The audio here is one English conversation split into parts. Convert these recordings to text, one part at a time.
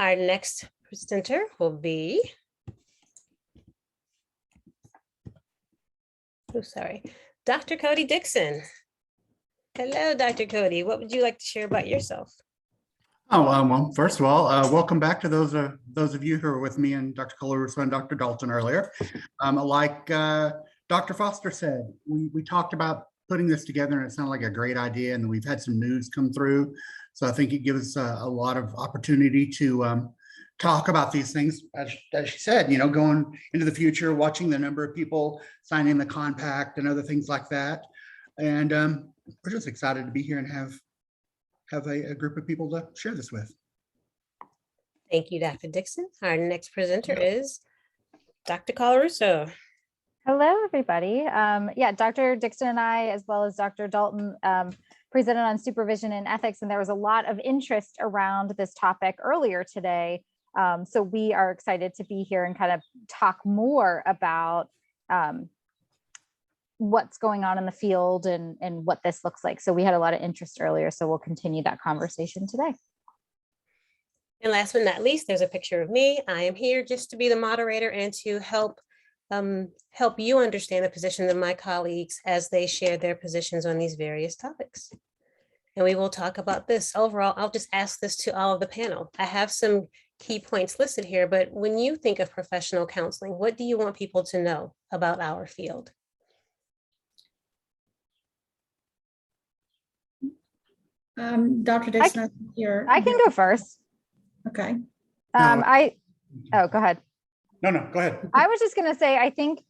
Our next presenter will be, Dr. Cody Dixon. Hello, Dr. Cody. What would you like to share about yourself? Well, first of all, welcome back to those of you who were with me and Dr. Colarusso and Dr. Dalton earlier. Like Dr. Foster said, we talked about putting this together and it sounded like a great idea, and we've had some news come through. So I think it gives us a lot of opportunity to talk about these things, as she said, going into the future, watching the number of people signing the compact and other things like that. And we're just excited to be here and have a group of people to share this with. Thank you, Dr. Dixon. Our next presenter is Dr. Colarusso. Hello, everybody. Dr. Dixon and I, as well as Dr. Dalton, presented on supervision and ethics, and there was a lot of interest around this topic earlier today. So we are excited to be here and kind of talk more about what's going on in the field and what this looks like. So we had a lot of interest earlier, so we'll continue that conversation today. And last but not least, there's a picture of me. I am here just to be the moderator and to help you understand the positions of my colleagues as they share their positions on these various topics. And we will talk about this overall. I'll just ask this to all of the panel. I have some key points listed here, but when you think of professional counseling, what do you want people to know about our field? Dr. Dixon, I can go first. Okay. Go ahead. No, go ahead. I was just going to say, I think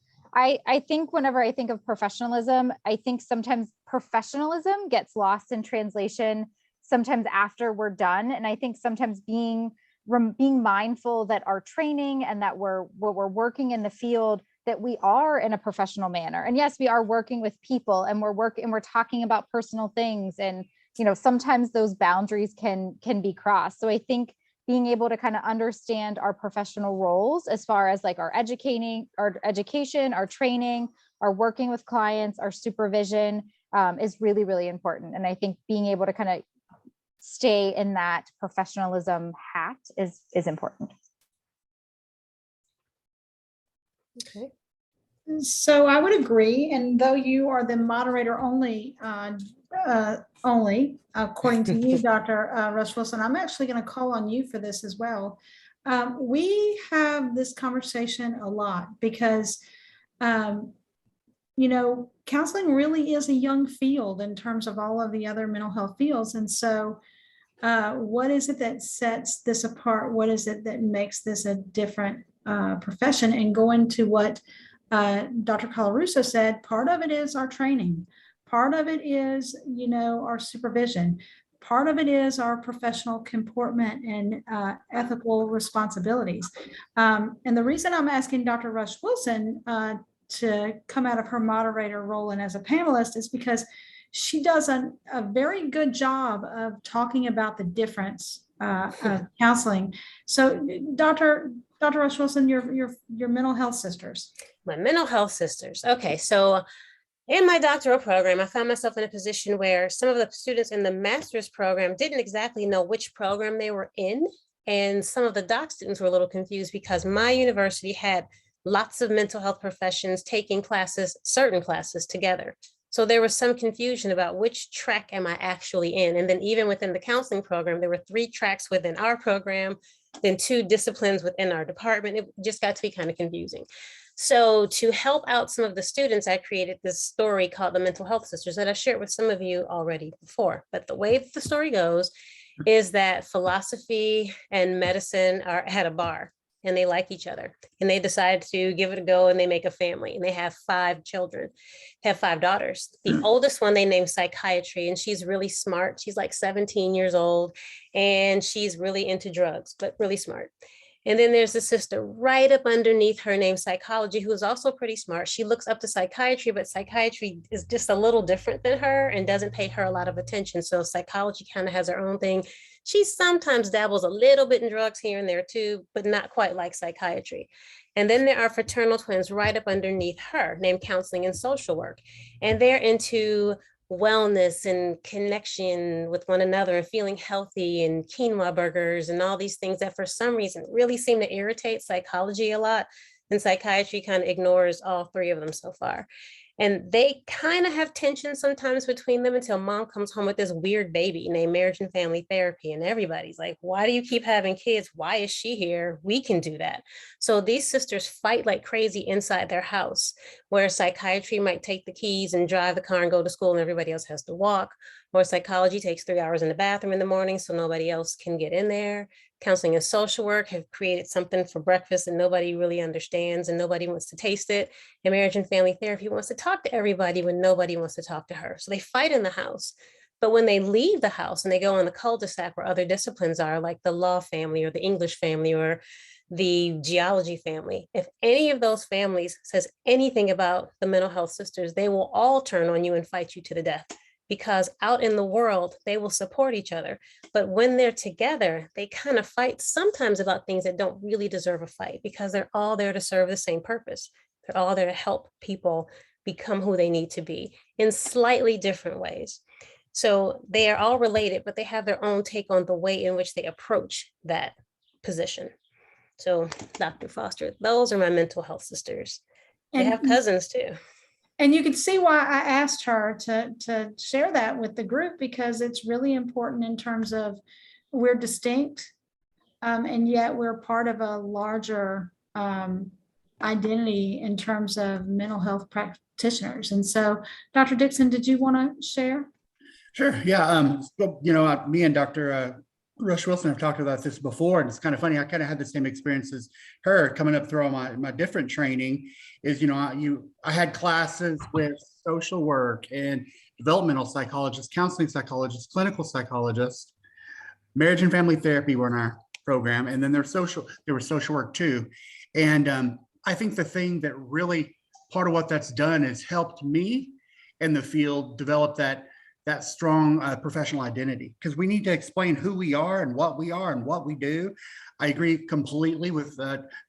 whenever I think of professionalism, I think sometimes professionalism gets lost in translation sometimes after we're done. And I think sometimes being mindful that our training and that we're working in the field, that we are in a professional manner. And yes, we are working with people and we're talking about personal things. And, sometimes those boundaries can be crossed. So I think being able to kind of understand our professional roles as far as like our education, our training, our working with clients, our supervision is really, really important. And I think being able to kind of stay in that professionalism hat is important. Okay. So I would agree. And though you are the moderator only, according to you, Dr. Russ Wilson, I'm actually going to call on you for this as well. We have this conversation a lot because, counseling really is a young field in terms of all of the other mental health fields. And so what is it that sets this apart? What is it that makes this a different profession? And going to what Dr. Colarusso said, part of it is our training. Part of it is, our supervision. Part of it is our professional comportment and ethical responsibilities. And the reason I'm asking Dr. Rush Wilson to come out of her moderator role and as a panelist is because she does a very good job of talking about the difference of counseling. So Dr. Rush Wilson, your mental health sisters. My mental health sisters. Okay, so in my doctoral program, I found myself in a position where some of the students in the master's program didn't exactly know which program they were in. And some of the doc students were a little confused because my university had lots of mental health professions taking certain classes together. So there was some confusion about which track am I actually in. And then even within the counseling program, there were 3 tracks within our program, then 2 disciplines within our department. It just got to be kind of confusing. So to help out some of the students, I created this story called The Mental Health Sisters that I shared with some of you already before. But the way that the story goes is that philosophy and medicine are at a bar and they like each other and they decide to give it a go and they make a family and they have 5 children, have 5 daughters. The oldest one they named psychiatry and she's really smart. She's like 17 years old and she's really into drugs, but really smart. And then there's a sister right up underneath her named psychology, who is also pretty smart. She looks up to psychiatry, but psychiatry is just a little different than her and doesn't pay her a lot of attention. So psychology kind of has her own thing. She sometimes dabbles a little bit in drugs here and there too, but not quite like psychiatry. And then there are fraternal twins right up underneath her named counseling and social work. And they're into wellness and connection with one another and feeling healthy and quinoa burgers and all these things that for some reason really seem to irritate psychology a lot. And psychiatry kind of ignores all three of them so far. And they kind of have tension sometimes between them until mom comes home with this weird baby named marriage and family therapy. And everybody's like, why do you keep having kids? Why is she here? We can do that. So these sisters fight like crazy inside their house, where psychiatry might take the keys and drive the car and go to school and everybody else has to walk. Or psychology takes 3 hours in the bathroom in the morning so nobody else can get in there. Counseling and social work have created something for breakfast and nobody really understands and nobody wants to taste it. And marriage and family therapy wants to talk to everybody when nobody wants to talk to her. So they fight in the house. But when they leave the house and they go on the cul-de-sac where other disciplines are, like the law family or the English family or the geology family, if any of those families says anything about the mental health sisters, they will all turn on you and fight you to the death. Because out in the world, they will support each other. But when they're together, they kind of fight sometimes about things that don't really deserve a fight because they're all there to serve the same purpose. They're all there to help people become who they need to be in slightly different ways. So they are all related, but they have their own take on the way in which they approach that position. So Dr. Foster, those are my mental health sisters. They have cousins too. And you can see why I asked her to share that with the group, because it's really important in terms of we're distinct, and yet we're part of a larger identity in terms of mental health practitioners. And so, Dr. Dixon, did you want to share? Sure. Yeah. So, me and Dr. Rush Wilson have talked about this before, and it's kind of funny. I kind of had the same experience as her coming up through my different training. Is I had classes with social work and developmental psychologists, counseling psychologists, clinical psychologists, marriage and family therapy were in our program, and then there was social work too. And I think the thing that really part of what that's done is helped me in the field develop that strong professional identity, because we need to explain who we are and what we do. I agree completely with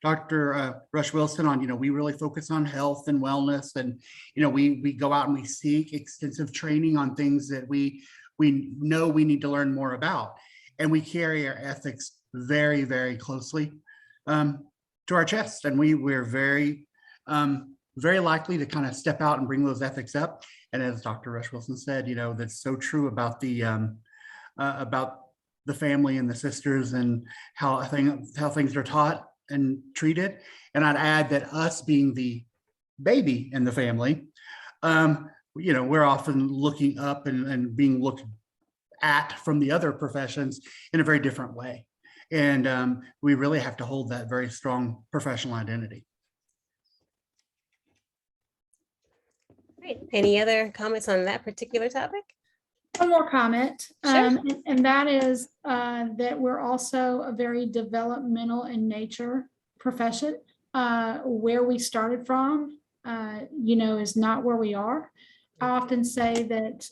Dr. Rush Wilson on, we really focus on health and wellness, and, we go out and we seek extensive training on things that we know we need to learn more about. And we carry our ethics very, very closely to our chest. And we're very, very likely to kind of step out and bring those ethics up. And as Dr. Rush Wilson said, that's so true about the family and the sisters and how things are taught and treated. And I'd add that us being the baby in the family, we're often looking up and being looked at from the other professions in a very different way. And we really have to hold that very strong professional identity. Great. Any other comments on that particular topic? One more comment, Sure. and that is that we're also a very developmental in nature profession. Where we started from, is not where we are. I often say that,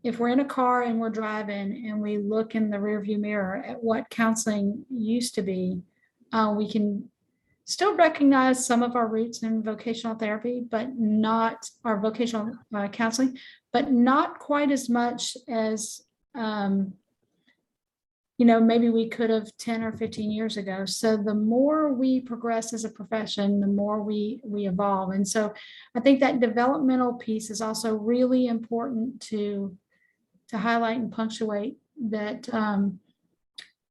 if we're in a car and we're driving and we look in the rearview mirror at what counseling used to be, we can still recognize some of our roots in vocational therapy, but not our vocational counseling, but not quite as much as, maybe we could have 10 or 15 years ago. So the more we progress as a profession, the more we evolve. And so I think that developmental piece is also really important to highlight and punctuate that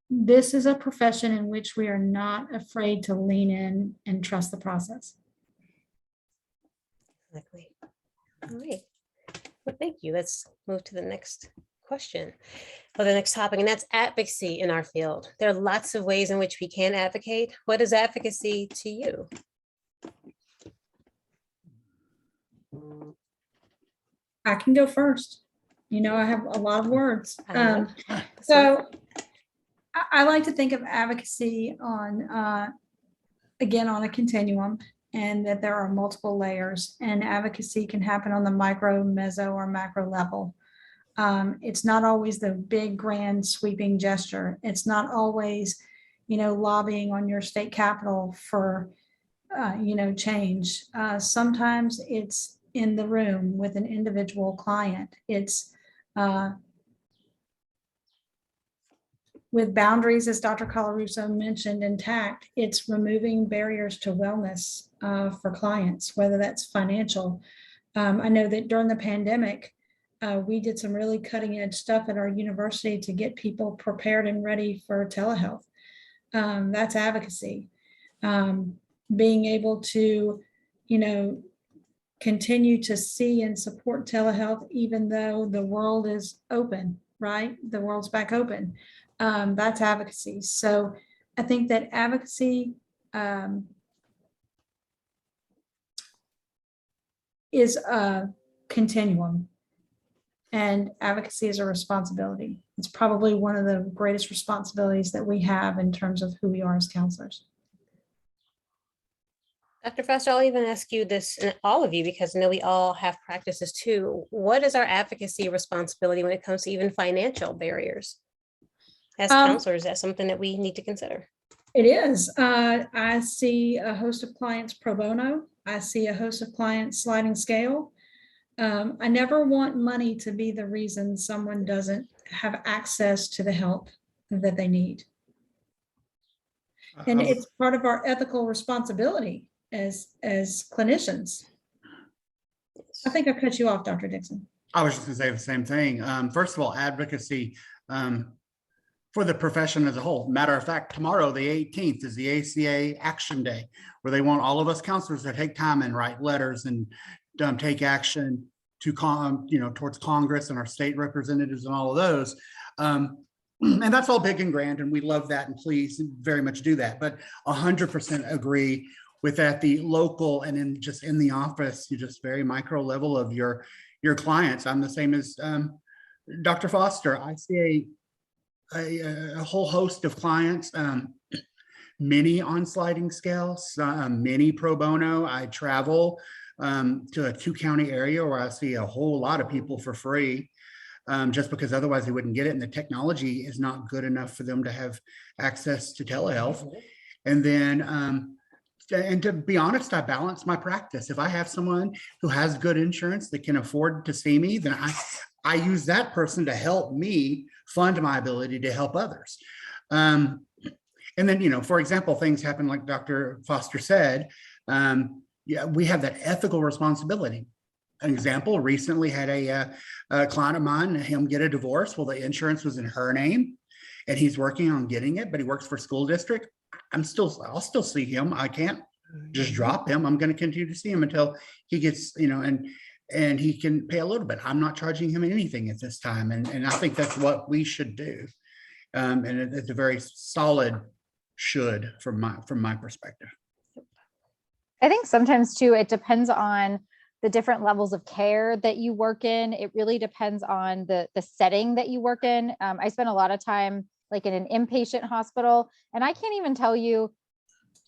this is a profession in which we are not afraid to lean in and trust the process. Exactly. All right. Well, thank you. Let's move to the next question or the next topic, and that's advocacy in our field. There are lots of ways in which we can advocate. What is advocacy to you? I can go first. I have a lot of words. So I like to think of advocacy on, again, on a continuum, and that there are multiple layers, and advocacy can happen on the micro, meso, or macro level. It's not always the big, grand, sweeping gesture. It's not always, lobbying on your state capitol for change. Sometimes it's in the room with an individual client. It's with boundaries, as Dr. Colarusso mentioned, intact. It's removing barriers to wellness for clients, whether that's financial. I know that during the pandemic, we did some really cutting edge stuff at our university to get people prepared and ready for telehealth. That's advocacy. Being able to, continue to see and support telehealth, even though the world is open, right? The world's back open. That's advocacy. So I think that advocacy is a continuum, and advocacy is a responsibility. It's probably one of the greatest responsibilities that we have in terms of who we are as counselors. Dr. Foster, I'll even ask you this, and all of you, because I know we all have practices too. What is our advocacy responsibility when it comes to even financial barriers? As counselors, that's something that we need to consider. It is. I see a host of clients pro bono. I see a host of clients sliding scale. I never want money to be the reason someone doesn't have access to the help that they need. And it's part of our ethical responsibility as clinicians. I think I cut you off, Dr. Dixon. I was just going to say the same thing. First of all, advocacy for the profession as a whole. Matter of fact, tomorrow, the 18th, is the ACA Action Day, where they want all of us counselors to take time and write letters and take action to towards Congress and our state representatives and all of those. And that's all big and grand, and we love that, and please very much do that. But 100% agree with at the local and in the office, you just very micro level of your clients. I'm the same as Dr. Foster. I see a whole host of clients, many on sliding scales, many pro bono. I travel to a 2-county area where I see a whole lot of people for free, just because otherwise they wouldn't get it. And the technology is not good enough for them to have access to telehealth. And then, and to be honest, I balance my practice. If I have someone who has good insurance that can afford to see me, then I use that person to help me fund my ability to help others. And then, for example, things happen like Dr. Foster said. Yeah, we have that ethical responsibility. An example, recently had a client of mine, him get a divorce. Well, the insurance was in her name and he's working on getting it, but he works for school district. I'll still see him. I can't just drop him. I'm going to continue to see him until he gets, and he can pay a little bit. I'm not charging him anything at this time. And I think that's what we should do. And it's a very solid should from my perspective. I think sometimes too, it depends on the different levels of care that you work in. It really depends on the setting that you work in. I spent a lot of time like in an inpatient hospital, and I can't even tell you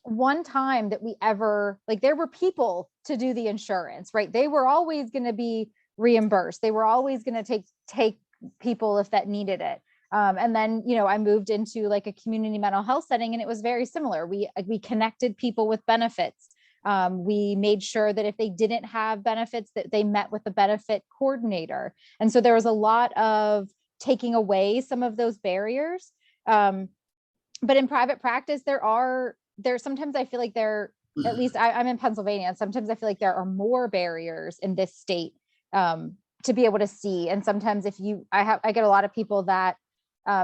one time that we ever, like there were people to do the insurance, right? They were always going to be reimbursed. They were always going to take people if that needed it. And then, I moved into like a community mental health setting, and it was very similar. We connected people with benefits. We made sure that if they didn't have benefits, that they met with the benefit coordinator. And so there was a lot of taking away some of those barriers. But in private practice, there's sometimes I feel like at least I'm in Pennsylvania, and sometimes I feel like there are more barriers in this state to be able to see. And sometimes I get a lot of people that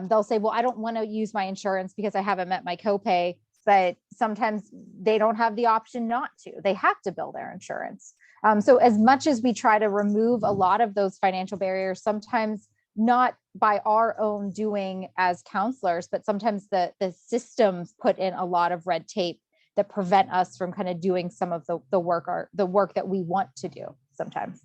they'll say, well, I don't want to use my insurance because I haven't met my copay. But sometimes they don't have the option not to. They have to bill their insurance. So as much as we try to remove a lot of those financial barriers, sometimes not by our own doing as counselors, but sometimes the systems put in a lot of red tape that prevent us from kind of doing some of the work that we want to do sometimes.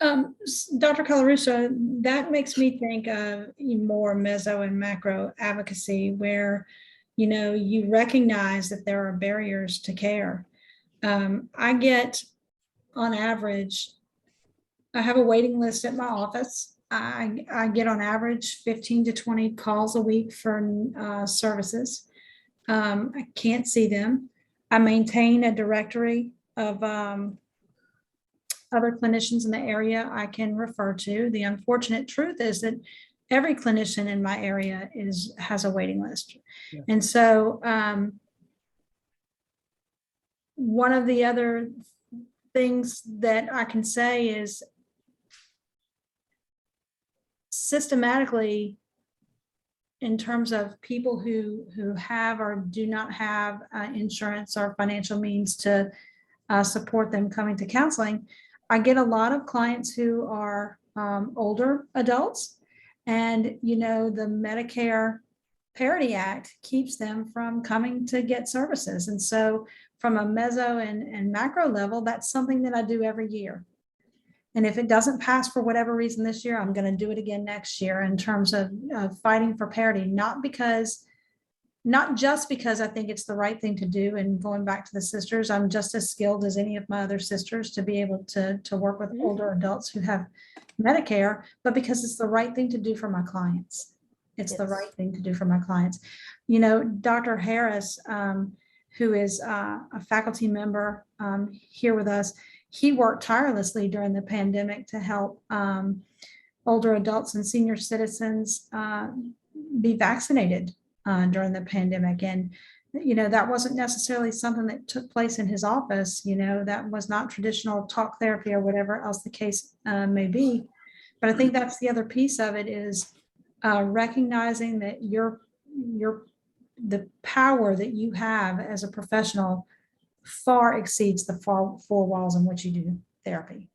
Dr. Colarusso, that makes me think of more meso and macro advocacy, where you recognize that there are barriers to care. I get, on average, I have a waiting list at my office. I get on average 15 to 20 calls a week for services. I can't see them. I maintain a directory of other clinicians in the area I can refer to. The unfortunate truth is that every clinician in my area has a waiting list. Yeah. And so one of the other things that I can say is systematically, in terms of people who have or do not have insurance or financial means to support them coming to counseling, I get a lot of clients who are older adults, and the Medicare Parity Act keeps them from coming to get services. And so from a meso and macro level, that's something that I do every year. And if it doesn't pass for whatever reason this year, I'm going to do it again next year in terms of fighting for parity, not just because I think it's the right thing to do. And going back to the sisters, I'm just as skilled as any of my other sisters to be able to work with older adults who have Medicare, but because it's the right thing to do for my clients. It's the right thing to do for my clients. Dr. Harris, who is a faculty member here with us, he worked tirelessly during the pandemic to help older adults and senior citizens be vaccinated during the pandemic. And, that wasn't necessarily something that took place in his office. That was not traditional talk therapy or whatever else the case may be. But I think that's the other piece of it is recognizing that the power that you have as a professional far exceeds the four walls in which you do therapy.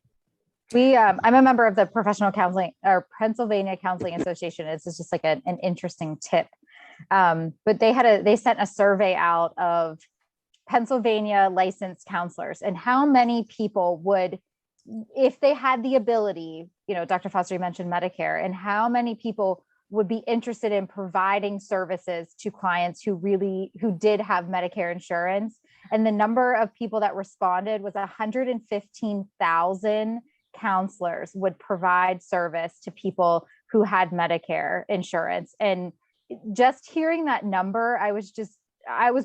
I'm a member of the Professional Counseling or Pennsylvania Counseling Association. It's just like an interesting tip. But they sent a survey out of Pennsylvania licensed counselors and how many people would, if they had the ability, Dr. Foster, you mentioned Medicare, and how many people would be interested in providing services to clients who did have Medicare insurance. And the number of people that responded was 115,000 counselors would provide service to people who had Medicare insurance. And just hearing that number, I was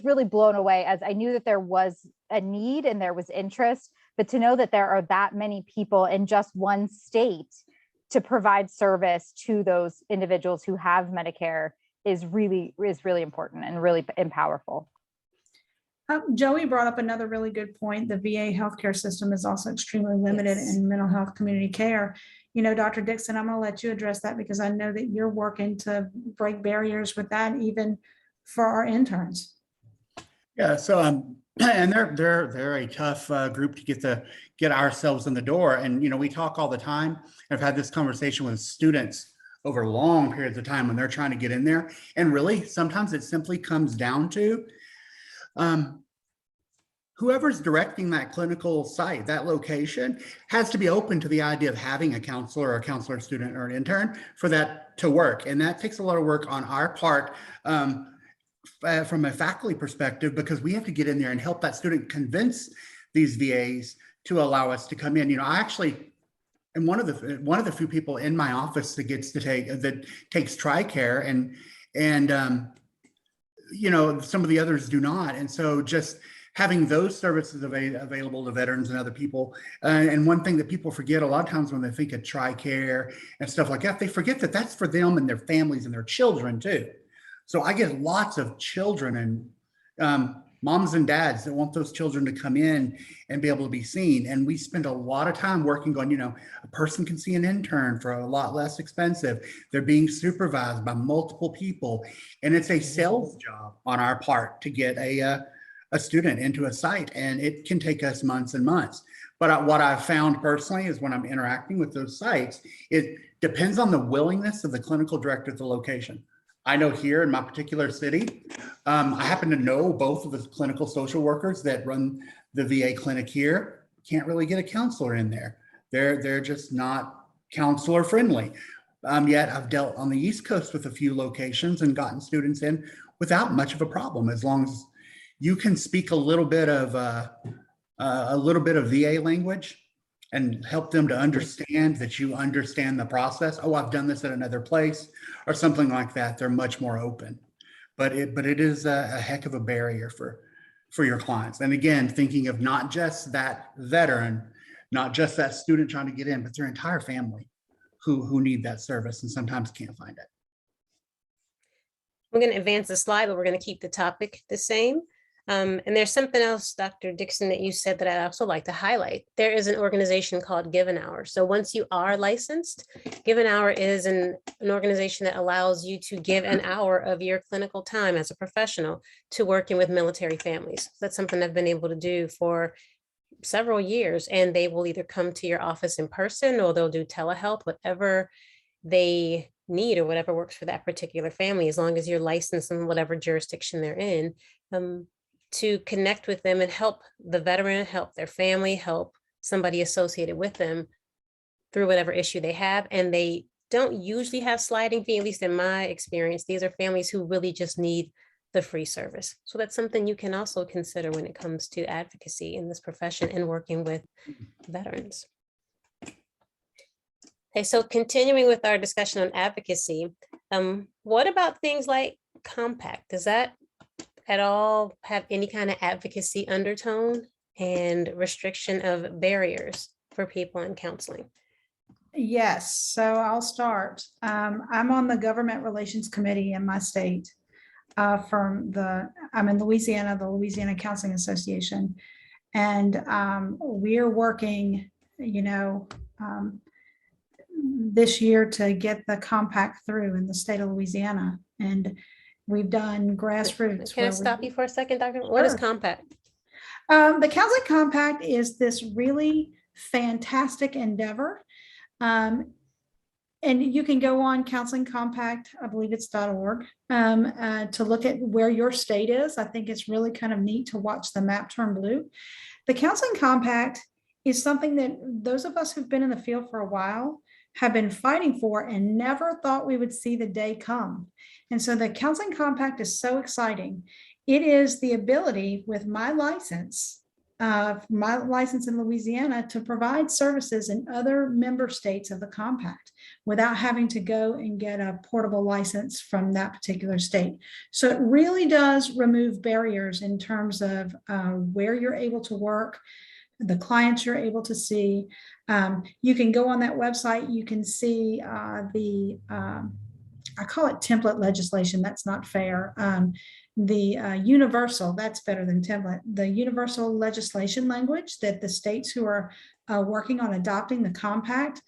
really blown away, as I knew that there was a need and there was interest, but to know that there are that many people in just one state to provide service to those individuals who have Medicare is really important and really powerful. Joey brought up another really good point. The VA healthcare system is also extremely limited in mental health community care. Dr. Dixon, I'm going to let you address that because I know that you're working to break barriers with that, even for our interns. Yeah, so and they're a tough group to get ourselves in the door. And we talk all the time. I've had this conversation with students over long periods of time when they're trying to get in there. And really, sometimes it simply comes down to whoever's directing that clinical site, that location, has to be open to the idea of having a counselor or a counselor student or an intern for that to work. And that takes a lot of work on our part from a faculty perspective, because we have to get in there and help that student convince these VAs to allow us to come in. I actually am one of the few people in my office that takes TRICARE, and some of the others do not. And so just having those services available to veterans and other people. And one thing that people forget a lot of times when they think of TRICARE and stuff like that, they forget that that's for them and their families and their children too. So I get lots of children and moms and dads that want those children to come in and be able to be seen. And we spend a lot of time working on, a person can see an intern for a lot less expensive. They're being supervised by multiple people. And it's a sales job on our part to get a student into a site. And it can take us months and months. But what I've found personally is when I'm interacting with those sites, it depends on the willingness of the clinical director at the location. I know here in my particular city, I happen to know both of the clinical social workers that run the VA clinic here. Can't really get a counselor in there. They're just not counselor friendly. Yet I've dealt on the East Coast with a few locations and gotten students in without much of a problem, as long as you can speak a little bit of VA language and help them to understand that you understand the process. Oh, I've done this at another place or something like that. They're much more open, but it is a heck of a barrier for for your clients. And again, thinking of not just that veteran, not just that student trying to get in, but their entire family who need that service and sometimes can't find it. We're going to advance the slide, but we're going to keep the topic the same. And there's something else, Dr. Dixon, that you said that I'd also like to highlight. There is an organization called Give an Hour. So once you are licensed, Give an Hour is an organization that allows you to give an hour of your clinical time as a professional to working with military families. That's something I've been able to do for several years, and they will either come to your office in person or they'll do telehealth, whatever they need or whatever works for that particular family, as long as you're licensed in whatever jurisdiction they're in, to connect with them and help the veteran, help their family, help somebody associated with them through whatever issue they have. And they don't usually have sliding fee, at least in my experience. These are families who really just need the free service. So that's something you can also consider when it comes to advocacy in this profession and working with veterans. Okay, so continuing with our discussion on advocacy, what about things like Compact? Does that at all have any kind of advocacy undertone and restriction of barriers for people in counseling? Yes, so I'll start. I'm on the Government Relations Committee in my state. I'm in Louisiana, the Louisiana Counseling Association. And we're working, this year to get the compact through in the state of Louisiana. And we've done grassroots. Can I stop you for a second, Doctor? What is Sure. Compact? The Counseling Compact is this really fantastic endeavor. And you can go on Counseling Compact, I believe it's .org, to look at where your state is. I think it's really kind of neat to watch the map turn blue. The Counseling Compact is something that those of us who've been in the field for a while have been fighting for and never thought we would see the day come. And so the Counseling Compact is so exciting. It is the ability with my license in Louisiana to provide services in other member states of the compact without having to go and get a portable license from that particular state. So it really does remove barriers in terms of where you're able to work, the clients you're able to see. You can go on that website, you can see I call it template legislation. That's not fair. The universal, that's better than template, the universal legislation language that the states who are working on adopting the compact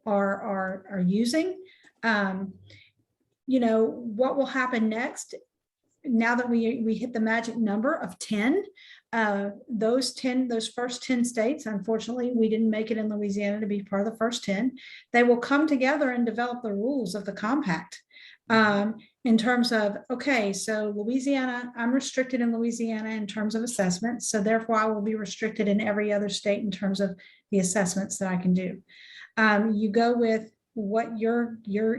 are using. What will happen next, now that we hit the magic number of 10, those first 10 states, unfortunately, we didn't make it in Louisiana to be part of the first 10. They will come together and develop the rules of the compact. In terms of, okay, so Louisiana, I'm restricted in Louisiana in terms of assessments. So therefore I will be restricted in every other state in terms of the assessments that I can do. You go with what your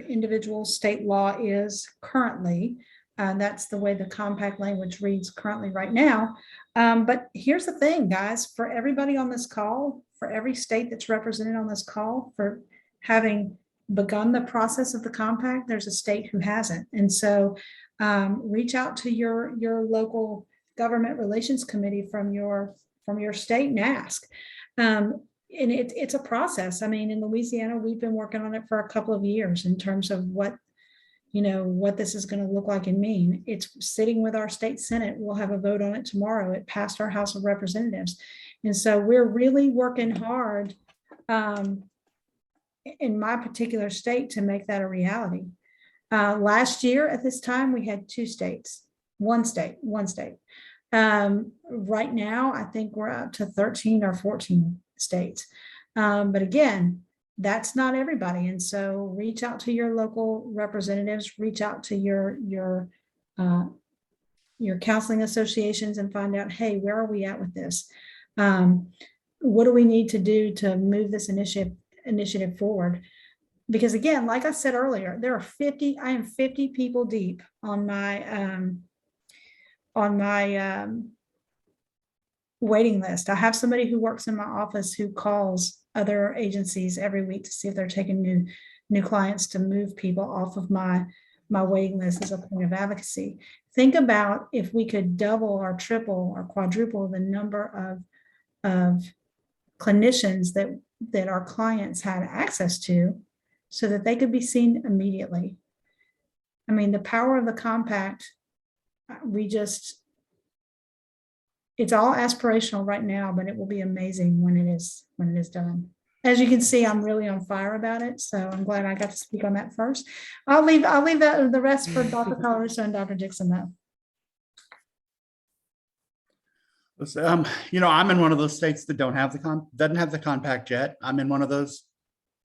individual state law is currently. That's the way the compact language reads currently right now. But here's the thing, guys, for everybody on this call, for every state that's represented on this call, for having begun the process of the compact, there's a state who hasn't. And so reach out to your local government relations committee from your state and ask. And it's a process. I mean, in Louisiana, we've been working on it for a couple of years in terms of what this is going to look like and mean. It's sitting with our state Senate. We'll have a vote on it tomorrow. It passed our House of Representatives. And so we're really working hard in my particular state to make that a reality. Last year at this time, we had one state. Right now, I think we're up to 13 or 14 states. But again, that's not everybody. And so reach out to your local representatives, reach out to your counseling associations and find out, hey, where are we at with this? What do we need to do to move this initiative forward? Because again, like I said earlier, I am 50 people deep on my waiting list. I have somebody who works in my office who calls other agencies every week to see if they're taking new clients to move people off of my my waiting list as a point of advocacy. Think about if we could double or triple or quadruple the number of clinicians that our clients had access to so that they could be seen immediately. I mean, the power of the compact, it's all aspirational right now, but it will be amazing when it is done. As you can see, I'm really on fire about it, so I'm glad I got to speak on that first. I'll leave the rest for Dr. Colarusso and Dr. Dixon though. I'm in one of those states that doesn't have the compact yet. I'm in one of those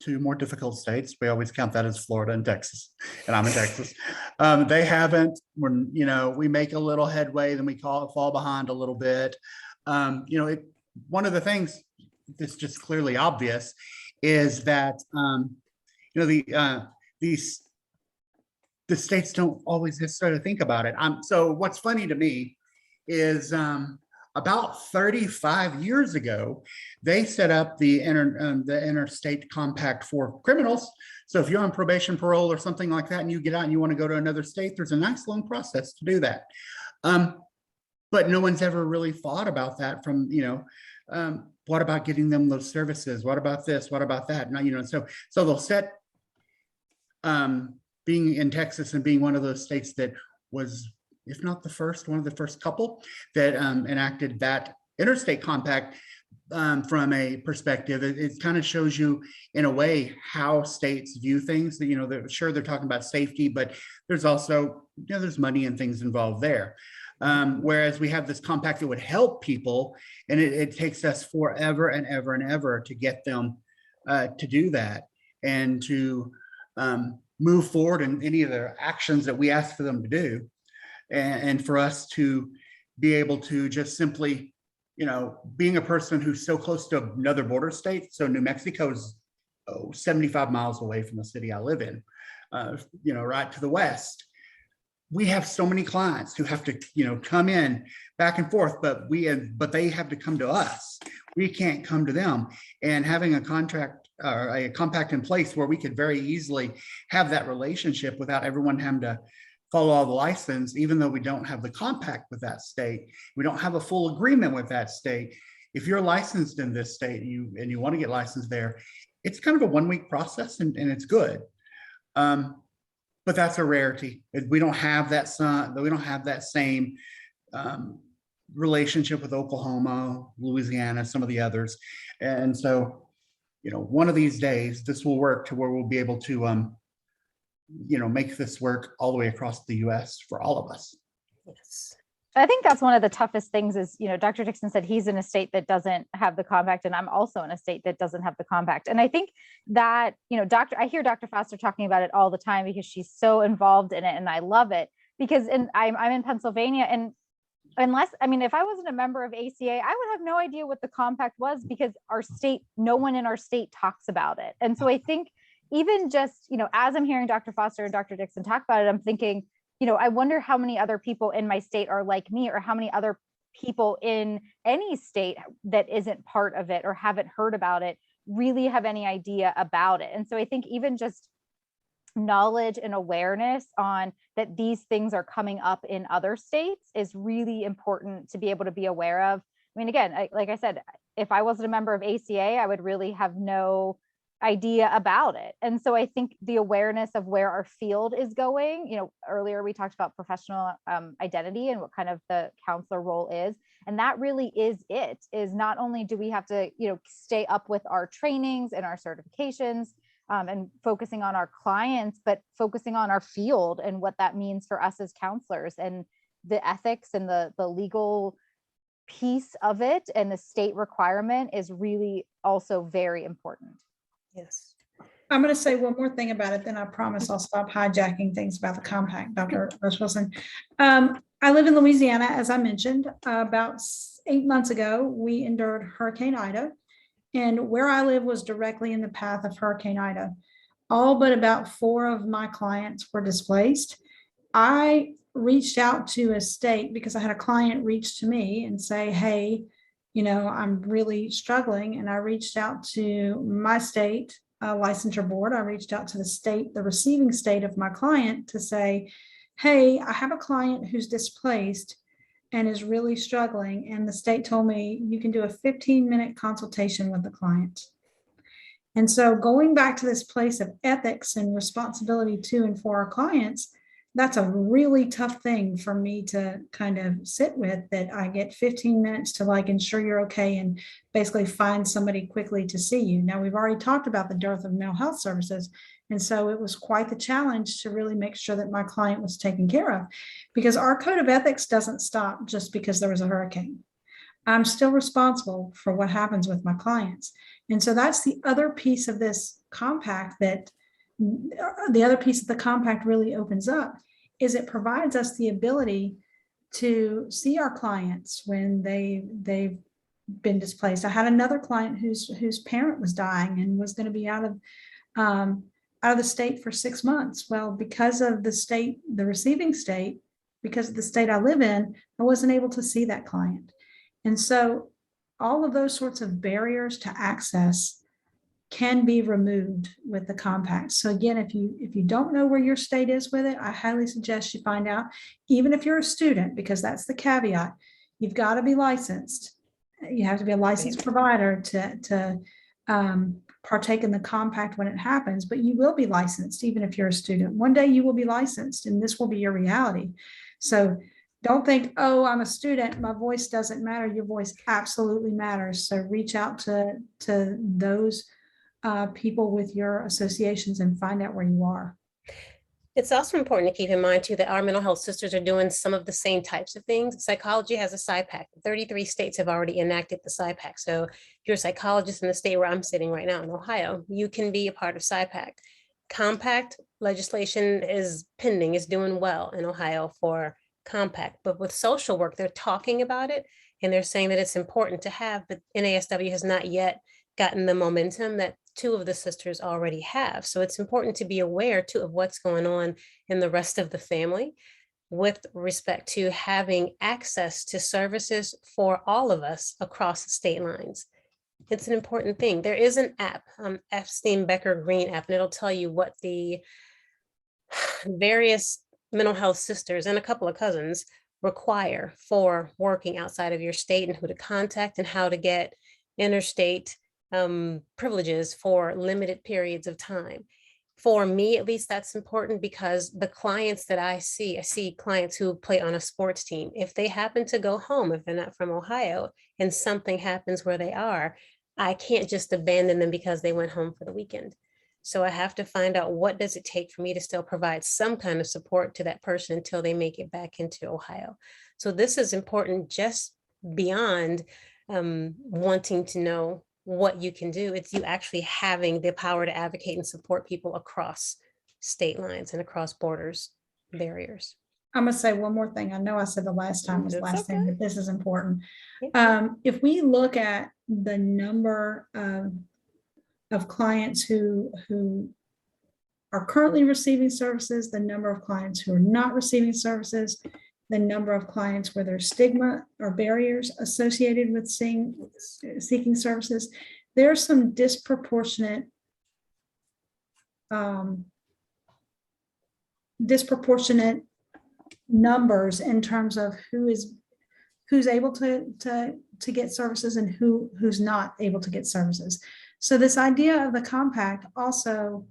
two more difficult states. We always count that as Florida and Texas, and I'm in Texas. They haven't. We make a little headway, then we fall behind a little bit. One of the things that's just clearly obvious is that the states don't always necessarily think about it. So what's funny to me is about 35 years ago, they set up the interstate compact for criminals. So if you're on probation, parole, or something like that, and you get out and you want to go to another state, there's a nice long process to do that. But no one's ever really thought about that from, what about getting them those services? What about this? What about that? Now, so they'll set being in Texas and being one of those states that was, if not the first, one of the first couple that enacted that interstate compact from a perspective. It kind of shows you in a way how states view things. They're talking about safety, but there's also, there's money and things involved there. Whereas we have this compact that would help people, and it takes us forever and ever and ever to get them to do that and to move forward in any of the actions that we ask for them to do. And for us to be able to just simply, being a person who's so close to another border state. So New Mexico is 75 miles away from the city I live in, right to the west. We have so many clients who have to, come in back and forth, but they have to come to us. We can't come to them. And having a contract or a compact in place where we could very easily have that relationship without everyone having to follow all the license, even though we don't have the compact with that state, we don't have a full agreement with that state. If you're licensed in this state and you want to get licensed there, it's kind of a 1-week process and it's good. But that's a rarity. We don't have that. We don't have that same relationship with Oklahoma, Louisiana, some of the others. And so, one of these days, this will work to where we'll be able to, make this work all the way across the U.S. for all of us. Yes. I think that's one of the toughest things is, Dr. Dixon said he's in a state that doesn't have the compact, and I'm also in a state that doesn't have the compact. And I think that, I hear Dr. Foster talking about it all the time because she's so involved in it, and I love it because I'm in Pennsylvania, and if I wasn't a member of ACA, I would have no idea what the compact was because no one in our state talks about it. And so I think even just, as I'm hearing Dr. Foster and Dr. Dixon talk about it, I'm thinking, I wonder how many other people in my state are like me, or how many other people in any state that isn't part of it or haven't heard about it really have any idea about it. And so I think even just knowledge and awareness on that these things are coming up in other states is really important to be able to be aware of. Again, like I said, if I wasn't a member of ACA, I would really have no idea about it. And so I think the awareness of where our field is going, earlier we talked about professional identity and what kind of the counselor role is. And that really is not only do we have to, stay up with our trainings and our certifications and focusing on our clients, but focusing on our field and what that means for us as counselors and the ethics and the legal piece of it and the state requirement is really also very important. Yes. I'm going to say one more thing about it, then I promise I'll stop hijacking things about the compact, Dr. Wilson. I live in Louisiana, as I mentioned. About 8 months ago, we endured Hurricane Ida, and where I live was directly in the path of Hurricane Ida. All but about 4 of my clients were displaced. I reached out to a state because I had a client reach to me and say, hey, I'm really struggling. And I reached out to my state licensure board, I reached out to the state, the receiving state of my client to say, hey, I have a client who's displaced and is really struggling. And the state told me you can do a 15-minute consultation with the client. And so going back to this place of ethics and responsibility to and for our clients, that's a really tough thing for me to kind of sit with, that I get 15 minutes to like ensure you're okay and basically find somebody quickly to see you. Now, we've already talked about the dearth of mental health services. And so it was quite the challenge to really make sure that my client was taken care of, because our code of ethics doesn't stop just because there was a hurricane. I'm still responsible for what happens with my clients. And so that's the other piece of this compact, that the other piece of the compact really opens up, is it provides us the ability to see our clients when they've been displaced. I had another client whose parent was dying and was going to be out of the state for 6 months. Well, because of the state, the receiving state, because of the state I live in, I wasn't able to see that client. And so all of those sorts of barriers to access can be removed with the compact. So again, if you don't know where your state is with it, I highly suggest you find out, even if you're a student, because that's the caveat. You've got to be licensed. You have to be a licensed provider to partake in the compact when it happens, but you will be licensed even if you're a student. One day you will be licensed and this will be your reality. So don't think, oh, I'm a student, my voice doesn't matter. Your voice absolutely matters. So reach out to those people with your associations and find out where you are. It's also important to keep in mind too that our mental health sisters are doing some of the same types of things. Psychology has a SIPAC. 33 states have already enacted the SIPAC. So if you're a psychologist in the state where I'm sitting right now in Ohio, you can be a part of SIPAC. Compact legislation is pending, is doing well in Ohio for compact, but with social work, they're talking about it and they're saying that it's important to have, but NASW has not yet gotten the momentum that two of the sisters already have. So it's important to be aware too of what's going on in the rest of the family with respect to having access to services for all of us across the state lines. It's an important thing. There is an app, Epstein Becker Green app, and it'll tell you what the various mental health sisters and a couple of cousins require for working outside of your state, and who to contact and how to get interstate privileges for limited periods of time. For me, at least, that's important because the clients that I see clients who play on a sports team. If they happen to go home, if they're not from Ohio, and something happens where they are, I can't just abandon them because they went home for the weekend. So I have to find out, what does it take for me to still provide some kind of support to that person until they make it back into Ohio. So this is important just beyond wanting to know what you can do. It's you actually having the power to advocate and support people across state lines and across borders, barriers. I'm going to say one more thing. I know I said the last time was the That's last thing, okay. but this is important. Yeah. If we look at the number of clients who are currently receiving services, the number of clients who are not receiving services, the number of clients where there's stigma or barriers associated with seeking services, there are some disproportionate numbers in terms of who's able to get services and who's not able to get services. So this idea of the compact also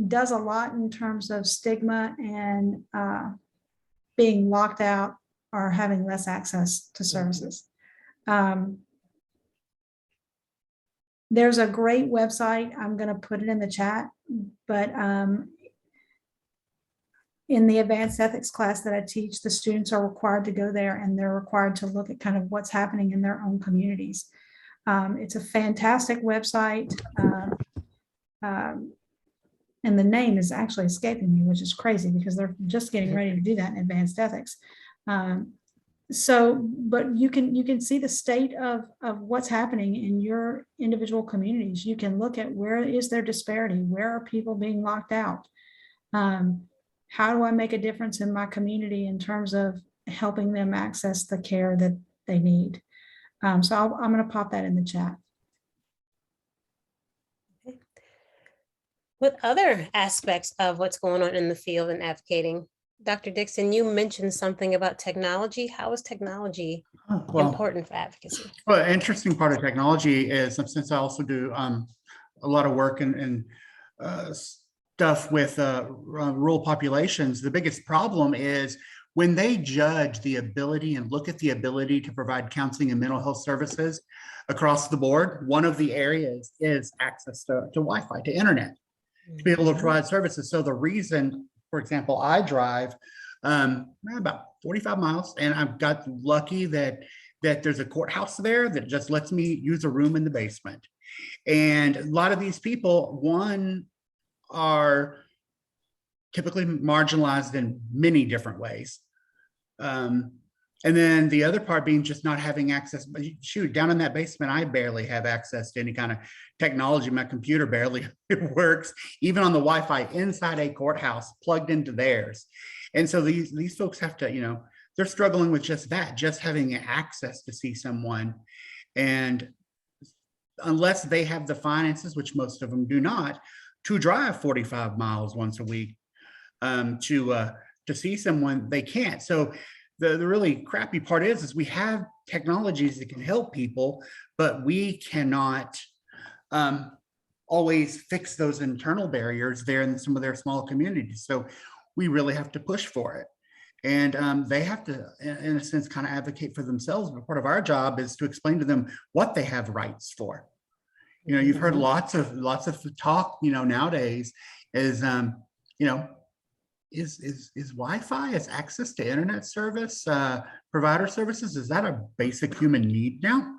does a lot in terms of stigma and being locked out or having less access to services. There's a great website. I'm going to put it in the chat, but in the advanced ethics class that I teach, the students are required to go there and they're required to look at kind of what's happening in their own communities. It's a fantastic website. And the name is actually escaping me, which is crazy because they're just getting ready to do that in advanced ethics. But you can see the state of what's happening in your individual communities. You can look at where is there disparity, where are people being locked out. How do I make a difference in my community in terms of helping them access the care that they need? So I'm going to pop that in the chat. What other aspects of what's going on in the field and advocating? Dr. Dixon, you mentioned something about technology. How is technology Oh, well, important for advocacy? well, interesting part of technology is, since I also do a lot of work and stuff with rural populations, the biggest problem is when they judge the ability and look at the ability to provide counseling and mental health services across the board, one of the areas is access to Wi-Fi, to internet, to be able to provide services. So the reason, for example, I drive about 45 miles, and I've got lucky that there's a courthouse there that just lets me use a room in the basement. And a lot of these people, one, are typically marginalized in many different ways. And then the other part being just not having access. But shoot, down in that basement, I barely have access to any kind of technology. My computer barely works, even on the Wi-Fi inside a courthouse plugged into theirs. And so these folks have to, they're struggling with just that, just having access to see someone. And unless they have the finances, which most of them do not, to drive 45 miles once a week to see someone, they can't. So the really crappy part is we have technologies that can help people, but we cannot always fix those internal barriers there in some of their small communities. So we really have to push for it. And they have to, in a sense, kind of advocate for themselves. But part of our job is to explain to them what they have rights for. You've heard lots of talk, nowadays is, is Wi-Fi, is access to internet service, provider services, is that a basic human need now?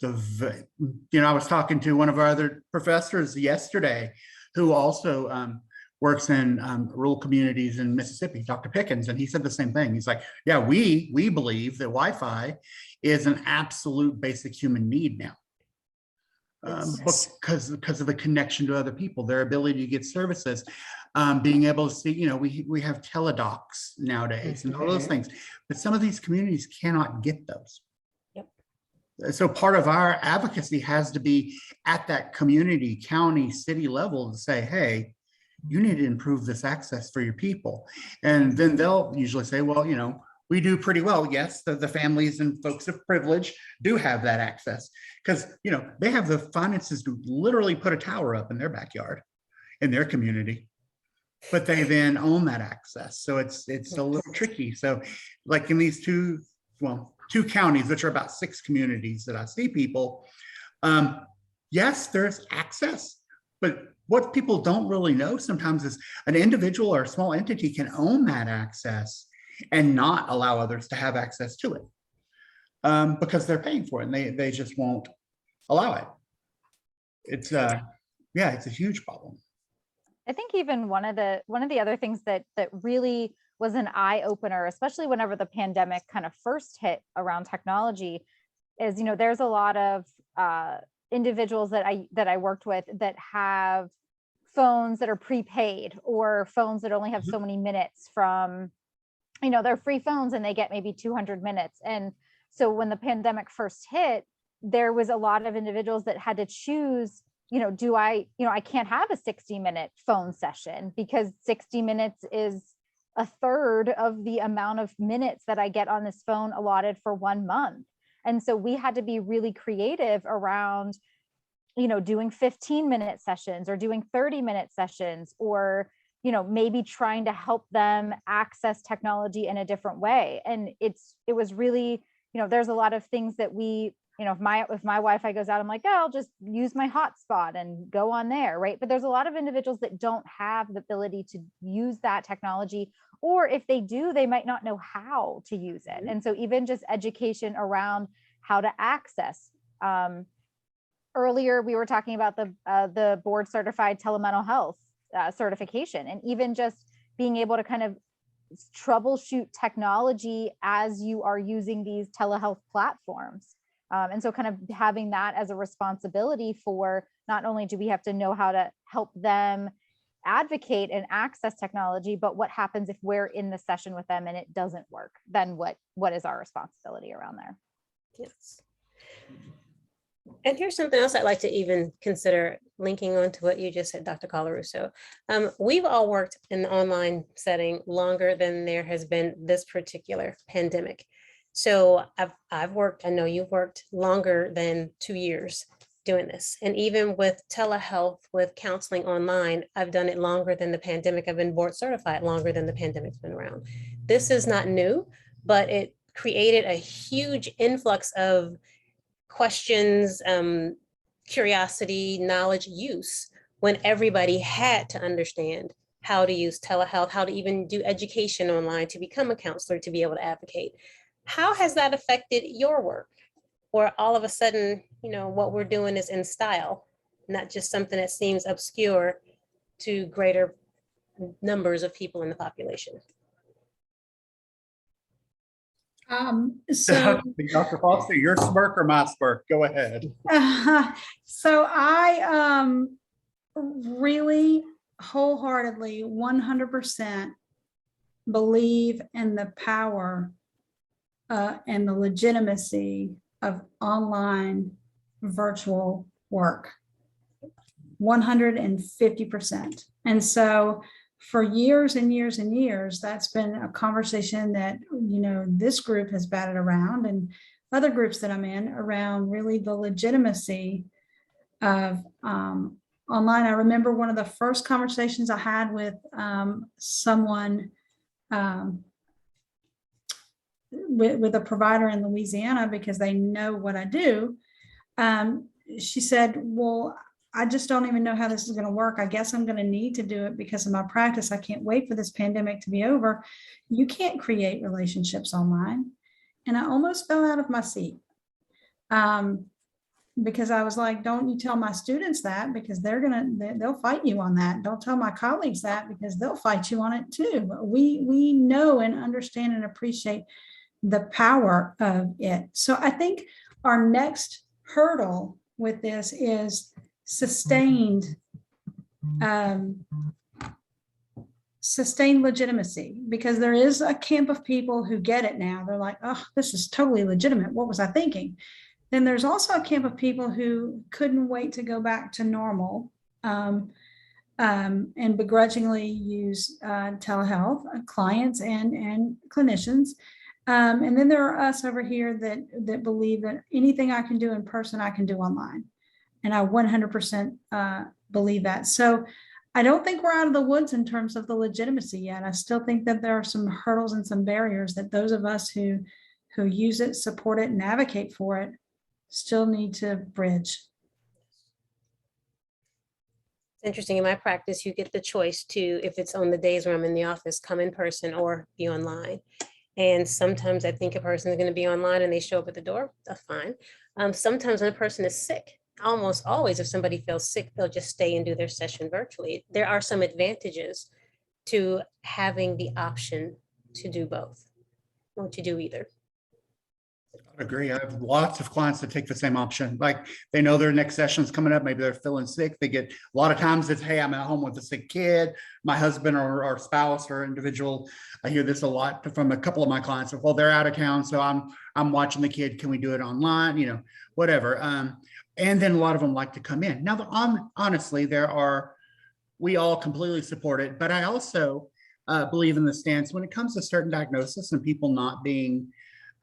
I was talking to one of our other professors yesterday who also works in rural communities in Mississippi, Dr. Pickens, and he said the same thing. He's like, yeah, we believe that Wi-Fi is an absolute basic human need now. Because of the connection to other people, their ability to get services, being able to see, we have teledocs nowadays and all those things, but some of these communities cannot get those. Yep. So part of our advocacy has to be at that community, county, city level to say, hey, you need to improve this access for your people. And then they'll usually say, well, we do pretty well. Yes, the families and folks of privilege do have that access because, they have the finances to literally put a tower up in their backyard, in their community, but they then own that access. So it's a little tricky. So like in these two counties, which are about 6 communities that I see people, yes, there's access, but what people don't really know sometimes is an individual or a small entity can own that access and not allow others to have access to it because they're paying for it and they just won't allow it. It's it's a huge problem. I think even one of the other things that really was an eye opener, especially whenever the pandemic kind of first hit around technology, is there's a lot of individuals that I worked with that have phones that are prepaid or phones that only have so many minutes from, they're free phones and they get maybe 200 minutes. And so when the pandemic first hit, there was a lot of individuals that had to choose, I can't have a 60-minute phone session because 60 minutes is a third of the amount of minutes that I get on this phone allotted for 1 month. And so we had to be really creative around, doing 15-minute sessions or doing 30-minute sessions, or, maybe trying to help them access technology in a different way. And it was really, there's a lot of things that we, if my Wi-Fi goes out, I'm like, oh, I'll just use my hotspot and go on there, right? But there's a lot of individuals that don't have the ability to use that technology, or if they do, they might not know how to use it. And so even just education around how to access. Earlier, we were talking about the board certified telemental health certification, and even just being able to kind of troubleshoot technology as you are using these telehealth platforms. And so kind of having that as a responsibility for not only do we have to know how to help them advocate and access technology, but what happens if we're in the session with them and it doesn't work? Then what is our responsibility around there? Yes. And here's something else I'd like to even consider linking on to what you just said, Dr. Colarusso. We've all worked in the online setting longer than there has been this particular pandemic. So I've worked, I know you've worked longer than 2 years doing this. And even with telehealth, with counseling online, I've done it longer than the pandemic. I've been board certified longer than the pandemic's been around. This is not new, but it created a huge influx of questions, curiosity, knowledge, use, when everybody had to understand how to use telehealth, how to even do education online, to become a counselor, to be able to advocate. How has that affected your work? Or all of a sudden, what we're doing is in style, not just something that seems obscure to greater numbers of people in the population. So Dr. Foster, your smirk or my smirk? Go ahead. so I really wholeheartedly 100% believe in the power and the legitimacy of online virtual work. 150%. And so for years and years and years, that's been a conversation that, this group has batted around, and other groups that I'm in, around really the legitimacy of online. I remember one of the first conversations I had with someone with a provider in Louisiana, because they know what I do. She said, well, I just don't even know how this is going to work. I guess I'm going to need to do it because of my practice. I can't wait for this pandemic to be over. You can't create relationships online. And I almost fell out of my seat because I was like, don't you tell my students that, because they'll fight you on that. Don't tell my colleagues that, because they'll fight you on it too. We know and understand and appreciate the power of it. So I think our next hurdle with this is sustained legitimacy, because there is a camp of people who get it now. They're like, oh, this is totally legitimate. What was I thinking? Then there's also a camp of people who couldn't wait to go back to normal and begrudgingly use telehealth, clients and clinicians. And then there are us over here that believe that anything I can do in person, I can do online. And I 100% believe that. So I don't think we're out of the woods in terms of the legitimacy yet. I still think that there are some hurdles and some barriers that those of us who use it, support it, and advocate for it still need to bridge. Interesting. In my practice, you get the choice to, if it's on the days where I'm in the office, come in person or be online. And sometimes I think a person is going to be online and they show up at the door, that's fine. Sometimes when a person is sick, almost always, if somebody feels sick, they'll just stay and do their session virtually. There are some advantages to having the option to do both, or to do either. I agree. I have lots of clients that take the same option. Like, they know their next session's coming up. Maybe they're feeling sick. They get, a lot of times it's, hey, I'm at home with a sick kid, my husband or spouse or individual. I hear this a lot from a couple of my clients. Well, they're out of town, so I'm watching the kid. Can we do it online? Whatever. And then a lot of them like to come in. Now, honestly, we all completely support it, but I also believe in the stance when it comes to certain diagnosis and people not being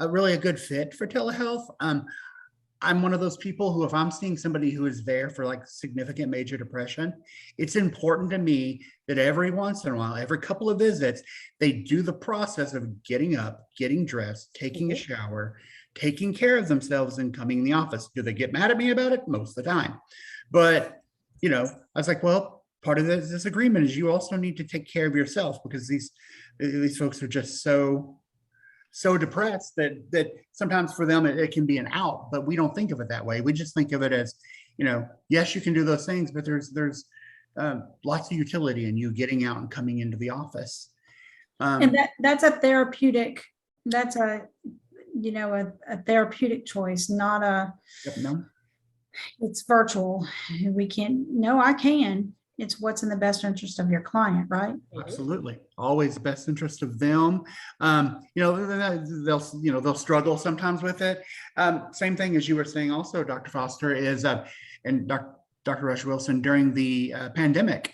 really a good fit for telehealth. I'm one of those people who, if I'm seeing somebody who is there for like significant major depression, it's important to me that every once in a while, every couple of visits, they do the process of getting up, getting dressed, taking a shower, taking care of themselves, and coming in the office. Do they get mad at me about it? Most of the time. But, I was like, well, part of this agreement is you also need to take care of yourself, because these folks are just so depressed that sometimes for them it can be an out, but we don't think of it that way. We just think of it as, yes, you can do those things, but there's lots of utility in you getting out and coming into the office. And that's a therapeutic, that's a therapeutic choice, not a, Yep, no. it's virtual. We can't, no, I can. it's what's in the best interest of your client, right? Absolutely. Always best interest of them. They'll struggle sometimes with it. Same thing as you were saying also, Dr. Foster, is, and Dr. Rush Wilson, during the pandemic,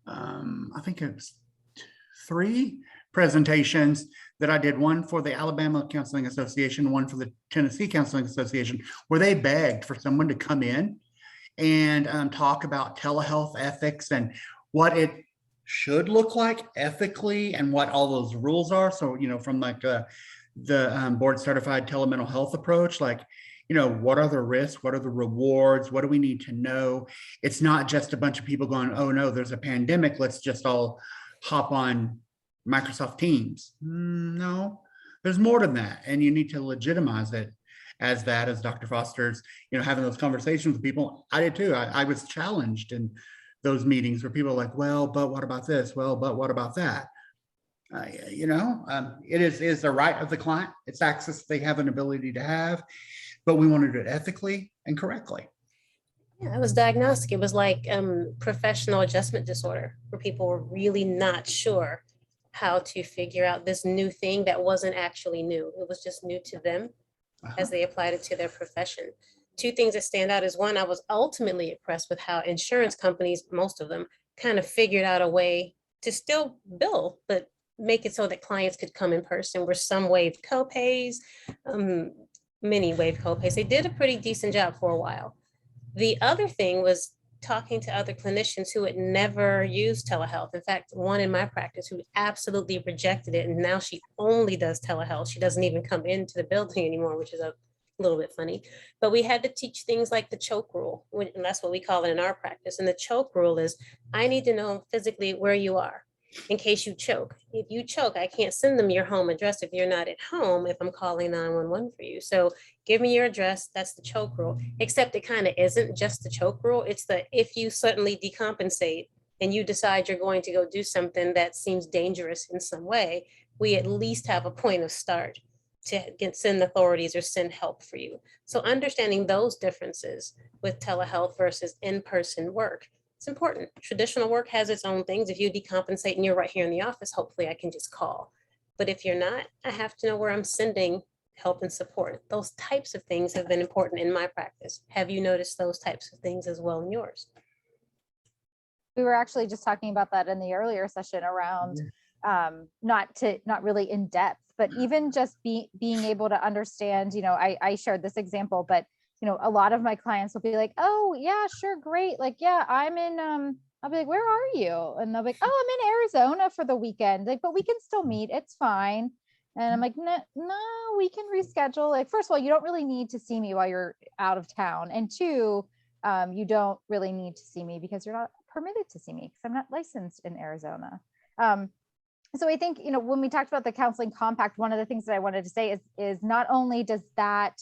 I think it was 3 presentations that I did, one for the Alabama Counseling Association, one for the Tennessee Counseling Association, where they begged for someone to come in and talk about telehealth ethics and what it should look like ethically and what all those rules are. So, from like the board certified telemental health approach, like, what are the risks? What are the rewards? What do we need to know? It's not just a bunch of people going, oh no, there's a pandemic, let's just all hop on Microsoft Teams. No, there's more than that. And you need to legitimize it as that, as Dr. Foster's, having those conversations with people. I did too. I was challenged in those meetings where people are like, well, but what about this? Well, but what about that? It is the right of the client. It's access they have an ability to have, but we want to do it ethically and correctly. Yeah, it was diagnostic. It was like professional adjustment disorder, where people were really not sure how to figure out this new thing that wasn't actually new. It was just new to them as they applied it to their profession. 2 things that stand out is, one, I was ultimately impressed with how insurance companies, most of them, kind of figured out a way to still bill, but make it so that clients could come in person, where some waived co-pays, many waived co-pays. They did a pretty decent job for a while. The other thing was talking to other clinicians who had never used telehealth. In fact, one in my practice who absolutely rejected it, and now she only does telehealth. She doesn't even come into the building anymore, which is a little bit funny. But we had to teach things like the choke rule, and that's what we call it in our practice. And the choke rule is, I need to know physically where you are in case you choke. If you choke, I can't send them your home address if you're not at home, if I'm calling 911 for you. So give me your address. That's the choke rule. Except it kind of isn't just the choke rule. It's the, if you suddenly decompensate and you decide you're going to go do something that seems dangerous in some way, we at least have a point of start to send authorities or send help for you. So understanding those differences with telehealth versus in-person work, it's important. Traditional work has its own things. If you decompensate and you're right here in the office, hopefully I can just call. But if you're not, I have to know where I'm sending help and support. Those types of things have been important in my practice. Have you noticed those types of things as well in yours? We were actually just talking about that in the earlier session around not really in depth, but even just being able to understand, I shared this example, but a lot of my clients will be like, oh yeah, sure, great. Like, yeah, I'm in, I'll be like, where are you? And they'll be like, oh, I'm in Arizona for the weekend. Like, but we can still meet, it's fine. And I'm like, no, we can reschedule. Like, first of all, you don't really need to see me while you're out of town. And 2, you don't really need to see me because you're not permitted to see me because I'm not licensed in Arizona. So I think, when we talked about the counseling compact, one of the things that I wanted to say is not only does that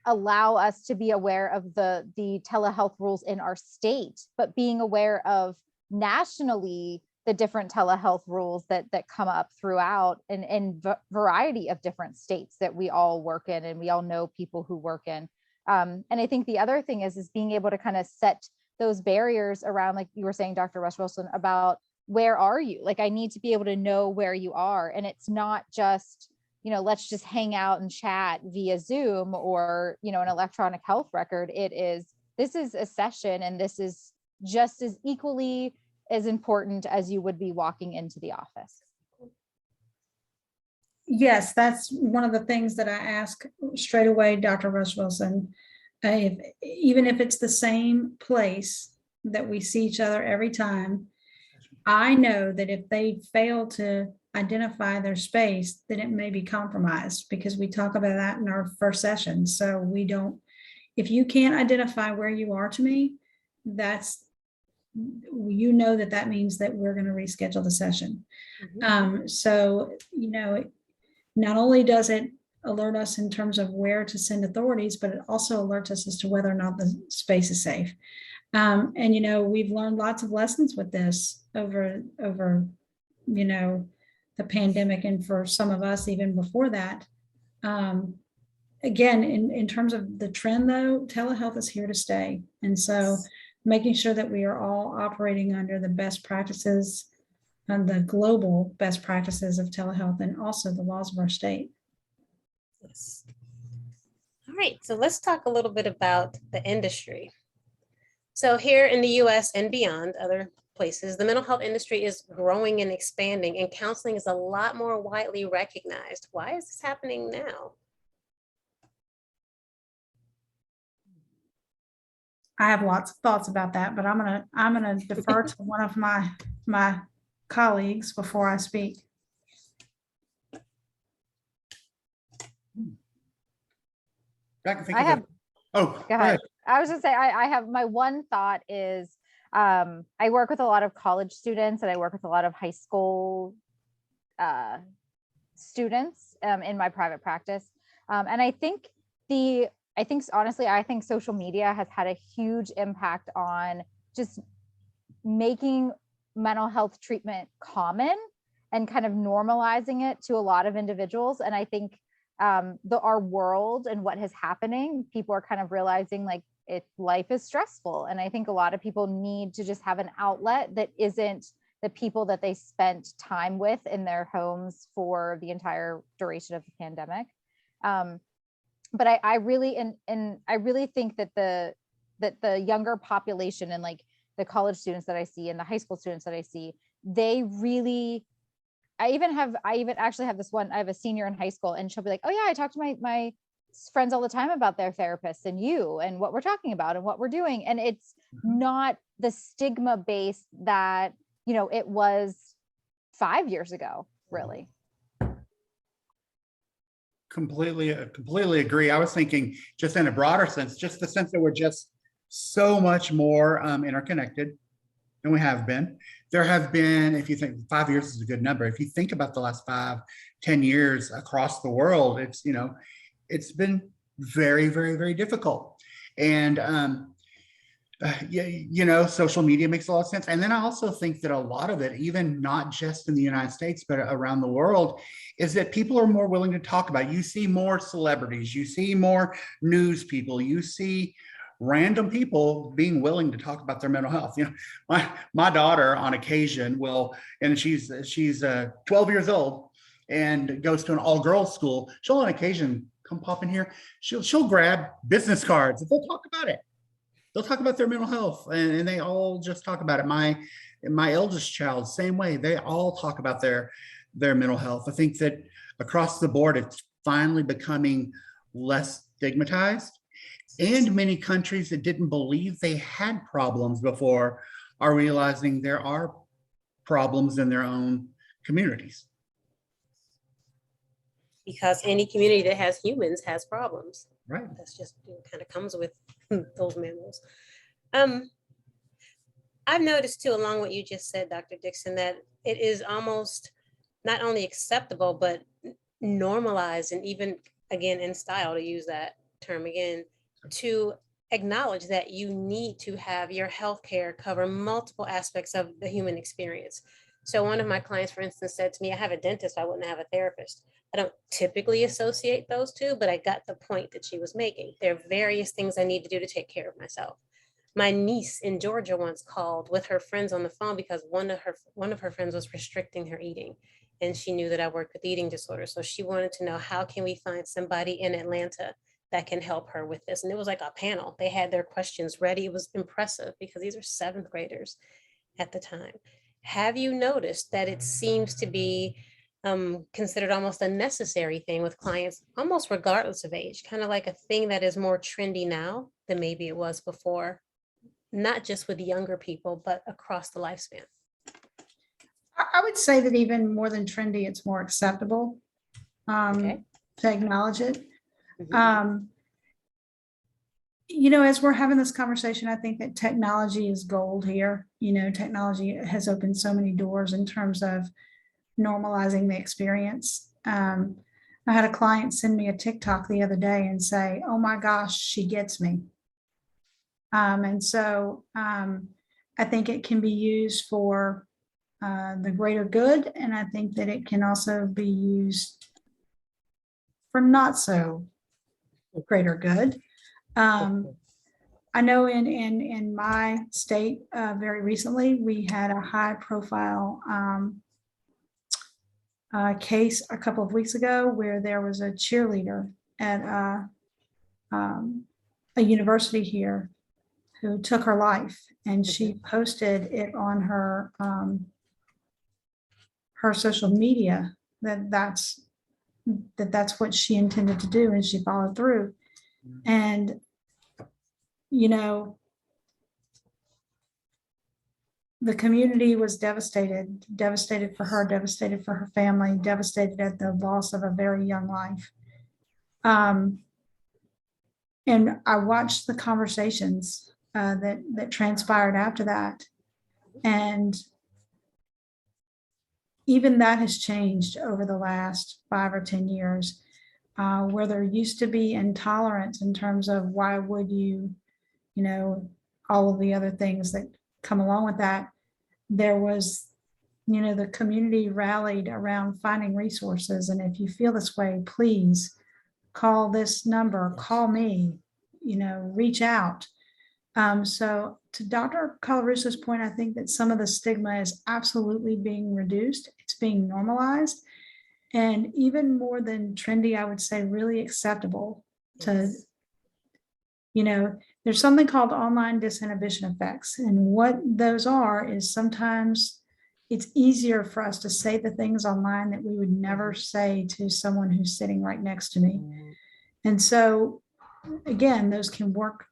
allow us to be aware of the telehealth rules in our state, but being aware of nationally the different telehealth rules that come up throughout and variety of different states that we all work in and we all know people who work in. And I think the other thing is being able to kind of set those barriers around, like you were saying, Dr. Rush Wilson, about where are you? Like, I need to be able to know where you are. And it's not just, let's just hang out and chat via Zoom or, an electronic health record. This is a session, and this is just as equally as important as you would be walking into the office. Yes, that's one of the things that I ask straight away, Dr. Rush Wilson. Even if it's the same place that we see each other every time, I know that if they fail to identify their space, then it may be compromised, because we talk about that in our first session. So we don't, if you can't identify where you are to me, that means that we're going to reschedule the session. So, not only does it alert us in terms of where to send authorities, but it also alerts us as to whether or not the space is safe. And, we've learned lots of lessons with this over, the pandemic. And for some of us, even before that, again, in terms of the trend though, telehealth is here to stay. And so making sure that we are all operating under the best practices and the global best practices of telehealth and also the laws of our state. Yes. All right, so let's talk a little bit about the industry. So here in the US and beyond, other places, the mental health industry is growing and expanding, and counseling is a lot more widely recognized. Why is this happening now? I have lots of thoughts about that, but I'm gonna defer to one of my colleagues before I speak. I can think I of have, it. Oh, go ahead. I was gonna say, I have, my one thought is, I work with a lot of college students and I work with a lot of high school students in my private practice. And I think honestly, I think social media has had a huge impact on just making mental health treatment common and kind of normalizing it to a lot of individuals. And I think our world and what is happening, people are kind of realizing like life is stressful. And I think a lot of people need to just have an outlet that isn't the people that they spent time with in their homes for the entire duration of the pandemic. But I really, and I really think that the younger population and like the college students that I see and the high school students that I see, they really, I even actually have this one, I have a senior in high school and she'll be like, oh yeah, I talk to my friends all the time about their therapists and you and what we're talking about and what we're doing. And it's not the stigma base that, you know, it was 5 years ago, really. Completely agree. I was thinking just in a broader sense, just the sense that we're just so much more interconnected than we have been. There have been, if you think 5 years is a good number, if you think about the last 5-10 years across the world, it's, you know, it's been very, very, very difficult. And yeah, you know, social media makes a lot of sense. And then I also think that a lot of it, even not just in the United States, but around the world, is that people are more willing to talk about it. You see more celebrities, you see more news people, you see random people being willing to talk about their mental health. You know, my daughter on occasion will, and she's 12 years old and goes to an all-girls school. She'll on occasion come pop in here. She'll grab business cards and they'll talk about it. They'll talk about their mental health, and they all just talk about it. My eldest child, same way. They all talk about their mental health. I think that across the board, it's finally becoming less stigmatized. And many countries that didn't believe they had problems before are realizing there are problems in their own communities. Because any community that has humans has problems. Right. That's just, you know, kind of comes with those mammals. I've noticed too, along what you just said, Dr. Dixon, that it is almost not only acceptable, but normalized, and even again in style, to use that term again, to acknowledge that you need to have your healthcare cover multiple aspects of the human experience. So one of my clients, for instance, said to me, I have a dentist, I wouldn't have a therapist. I don't typically associate those two, but I got the point that she was making. There are various things I need to do to take care of myself. My niece in Georgia once called with her friends on the phone because one of her friends was restricting her eating, and she knew that I worked with eating disorders. So she wanted to know, how can we find somebody in Atlanta that can help her with this? And it was like a panel. They had their questions ready. It was impressive because these are 7th graders at the time. Have you noticed that it seems to be considered almost a necessary thing with clients, almost regardless of age, kind of like a thing that is more trendy now than maybe it was before, not just with younger people, but across the lifespan? I would say that even more than trendy, it's more acceptable Okay. to acknowledge it. Mhm. You know, as we're having this conversation, I think that technology is gold here. You know, technology has opened so many doors in terms of normalizing the experience. I had a client send me a TikTok the other day and say, oh my gosh, she gets me. And so I think it can be used for the greater good. And I think that it can also be used for not so greater good. I know in my state, very recently, we had a high profile case a couple of weeks ago where there was a cheerleader at a university here who took her life, and she posted it on her her social media that's what she intended to do, and she followed through. And you know, the community was devastated for her, devastated for her family, devastated at the loss of a very young life. And I watched the conversations that transpired after that. And even that has changed over the last 5 or 10 years, where there used to be intolerance in terms of why would you, all of the other things that come along with that. There was, the community rallied around finding resources. And if you feel this way, please call this number, call me, reach out. So to Dr. Colaruso's point, I think that some of the stigma is absolutely being reduced. It's being normalized, and even more than trendy, I would say really acceptable to, there's something called online disinhibition effects. And what those are is sometimes it's easier for us to say the things online that we would never say to someone who's sitting right next to me. And so again, those can work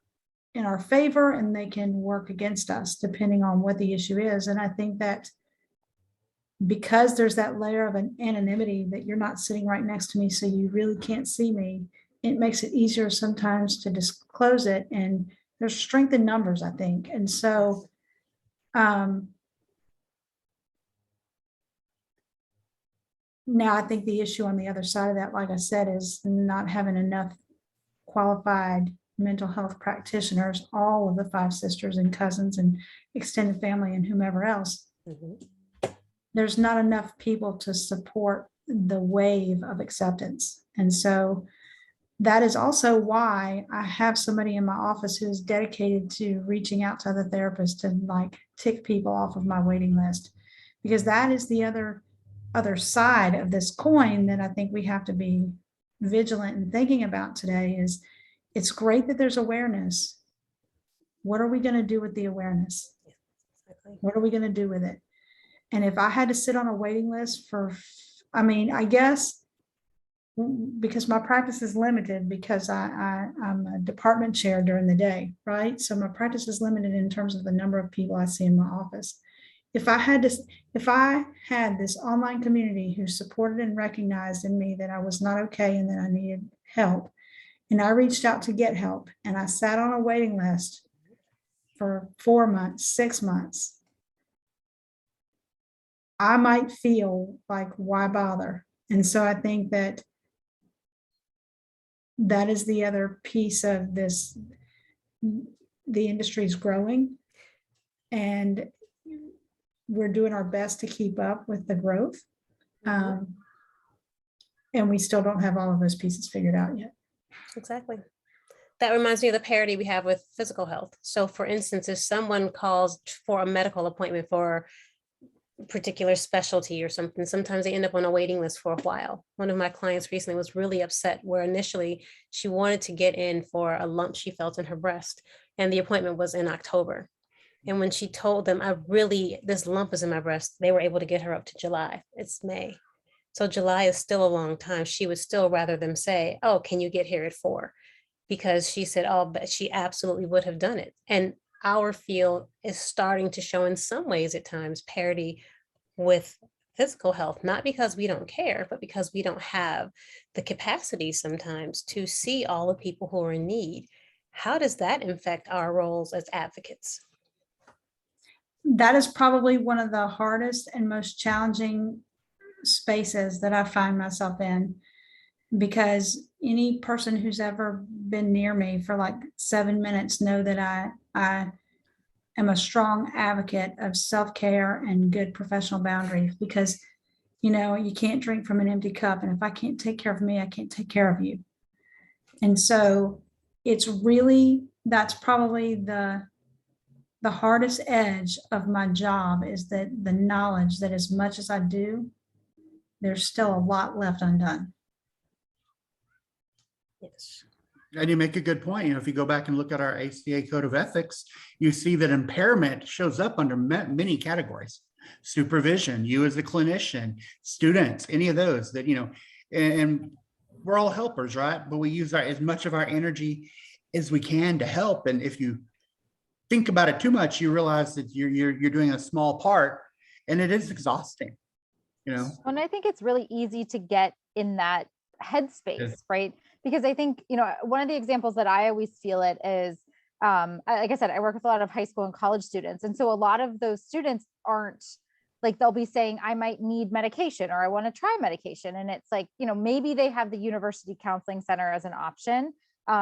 in our favor and they can work against us depending on what the issue is. And I think that because there's that layer of an anonymity that you're not sitting right next to me, so you really can't see me, it makes it easier sometimes to disclose it. And there's strength in numbers, I think. And so now I think the issue on the other side of that, like I said, is not having enough qualified mental health practitioners, all of the 5 sisters and cousins and extended family and whomever else. There's not enough people to support the wave of acceptance. And so that is also why I have somebody in my office who is dedicated to reaching out to other therapists to like tick people off of my waiting list, because that is the other side of this coin that I think we have to be vigilant in thinking about today. Is it's great that there's awareness. What are we going to do with the awareness? What are we going to do with it? And if I had to sit on a waiting list for, I guess because my practice is limited, because I'm a department chair during the day, right? So my practice is limited in terms of the number of people I see in my office. If I had this online community who supported and recognized in me that I was not okay and that I needed help, and I reached out to get help, and I sat on a waiting list for 4 months, 6 months, I might feel like, why bother? And so I think that is the other piece of this. The industry is growing, and we're doing our best to keep up with the growth. And we still don't have all of those pieces figured out yet. Exactly. That reminds me of the parity we have with physical health. So for instance, if someone calls for a medical appointment for a particular specialty or something, sometimes they end up on a waiting list for a while. One of my clients recently was really upset where initially she wanted to get in for a lump she felt in her breast, and the appointment was in October. And when she told them, this lump is in my breast, they were able to get her up to July. It's May. So July is still a long time. She would still rather them say, oh, can you get here at 4? Because she said, oh, but she absolutely would have done it. And our field is starting to show in some ways at times parity with physical health, not because we don't care, but because we don't have the capacity sometimes to see all the people who are in need. How does that affect our roles as advocates? That is probably one of the hardest and most challenging spaces that I find myself in, because any person who's ever been near me for like 7 minutes know that I am a strong advocate of self-care and good professional boundaries, because you can't drink from an empty cup, and if I can't take care of me, I can't take care of you. And so it's really that's probably the hardest edge of my job, is that the knowledge that as much as I do, there's still a lot left undone. Yes. And you make a good point. You know, if you go back and look at our ACA Code of Ethics, you see that impairment shows up under many categories. Supervision, you as a clinician, students, any of those that, you know, and we're all helpers, right? But we use as much of our energy as we can to help. And if you think about it too much, you realize that you're doing a small part, and it is exhausting, you know? And I think it's really easy to get in that headspace, right? Because I think, you know, one of the examples that I always feel it is, like I said, I work with a lot of high school and college students. And so a lot of those students aren't like, they'll be saying, I might need medication, or I want to try medication. And it's like, you know, maybe they have the University Counseling Center as an option.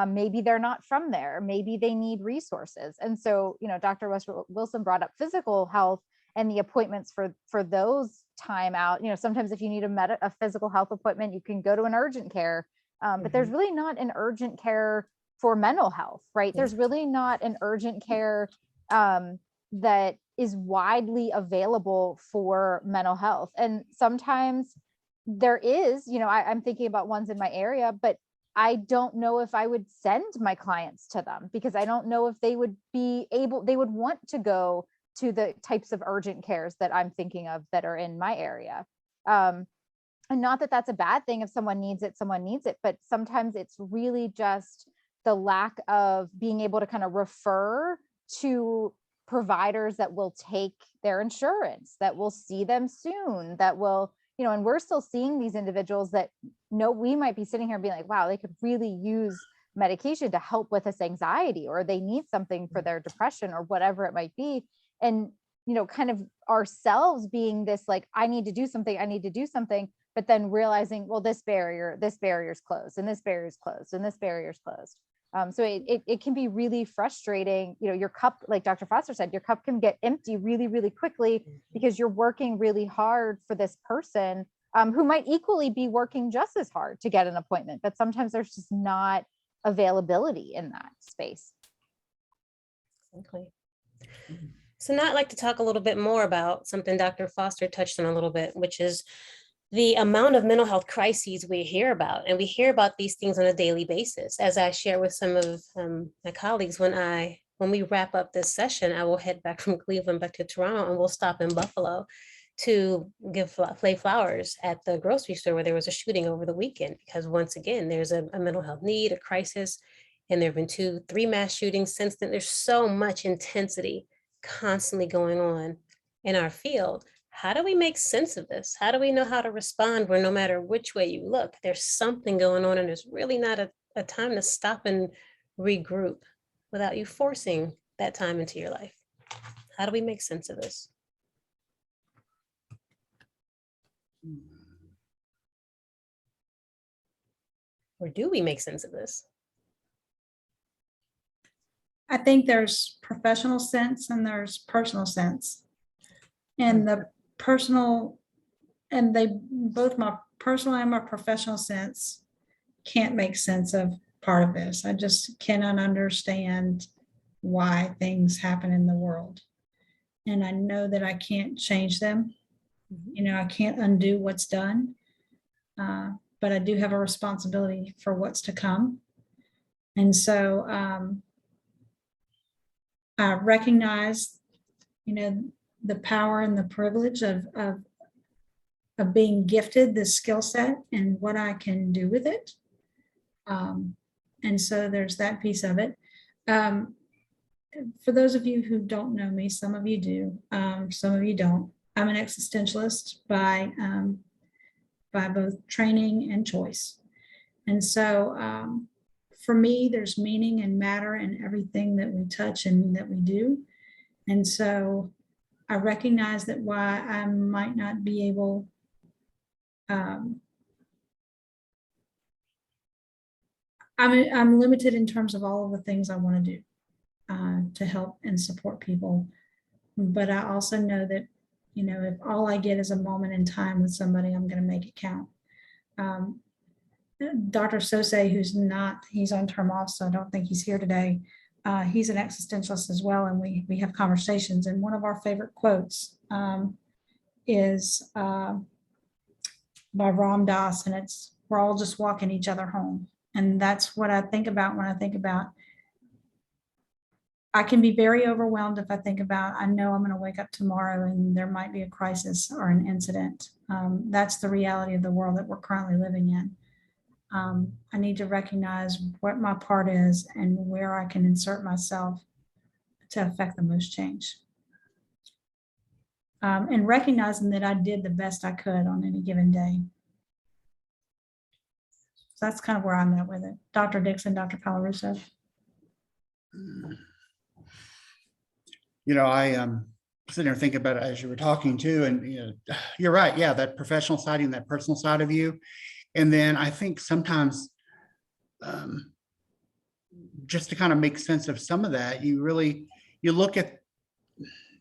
Maybe they're not from there. Maybe they need resources. And so, you know, Dr. Wilson brought up physical health and the appointments for those time out. You know, sometimes if you need a physical health appointment, you can go to an urgent care. But there's really not an urgent care for mental health, right? There's really not an urgent care that is widely available for mental health. And sometimes there is, you know, I'm thinking about ones in my area, but I don't know if I would send my clients to them, because I don't know if they would want to go to the types of urgent cares that I'm thinking of that are in my area. And not that that's a bad thing. If someone needs it, but sometimes it's really just the lack of being able to kind of refer to providers that will take their insurance, that will see them soon, that will, you know, and we're still seeing these individuals that we might be sitting here being like, wow, they could really use medication to help with this anxiety, or they need something for their depression, or whatever it might be. And, you know, kind of ourselves being this, like, I need to do something, but then realizing, well, this barrier's closed, and this barrier's closed, and this barrier's closed. So it can be really frustrating. You know, your cup, like Dr. Foster said, your cup can get empty really, really quickly, because you're working really hard for this person who might equally be working just as hard to get an appointment, but sometimes there's just not availability in that space. Exactly. So now I'd like to talk a little bit more about something Dr. Foster touched on a little bit, which is the amount of mental health crises we hear about. And we hear about these things on a daily basis. As I share with some of my colleagues, when we wrap up this session, I will head back from Cleveland back to Toronto, and we'll stop in Buffalo to play flowers at the grocery store where there was a shooting over the weekend. Because once again, there's a mental health need, a crisis, and there have been 2-3 mass shootings since then. There's so much intensity constantly going on in our field. How do we make sense of this? How do we know how to respond where no matter which way you look, there's something going on, and there's really not a time to stop and regroup without you forcing that time into your life? How do we make sense of this? Or do we make sense of this? I think there's professional sense and there's personal sense. And the personal, and they both, my personal and my professional sense, can't make sense of part of this. I just cannot understand why things happen in the world. And I know that I can't change them. You know, I can't undo what's done. But I do have a responsibility for what's to come. And so I recognize, you know, the power and the privilege of being gifted this skill set and what I can do with it. And so there's that piece of it. For those of you who don't know me, some of you do, some of you don't. I'm an existentialist by both training and choice. And so for me, there's meaning and matter in everything that we touch and that we do. And so I recognize that why I might not be able I'm limited in terms of all of the things I want to do to help and support people. But I also know that, you know, if all I get is a moment in time with somebody, I'm going to make it count. Dr. Sose, he's on term off, so I don't think he's here today, He's an existentialist as well, and we have conversations. And one of our favorite quotes is by Ram Dass, and it's, "We're all just walking each other home." And that's what I think about when I think about, I can be very overwhelmed if I think about, I know I'm going to wake up tomorrow and there might be a crisis or an incident. That's the reality of the world that we're currently living in. I need to recognize what my part is and where I can insert myself to affect the most change. And recognizing that I did the best I could on any given day. So that's kind of where I'm at with it. Dr. Dixon, Dr. Colarusso. You know, I sitting there thinking about it as you were talking too, and you know, you're right. Yeah, that professional side and that personal side of you. And then I think sometimes just to kind of make sense of some of that, you look at,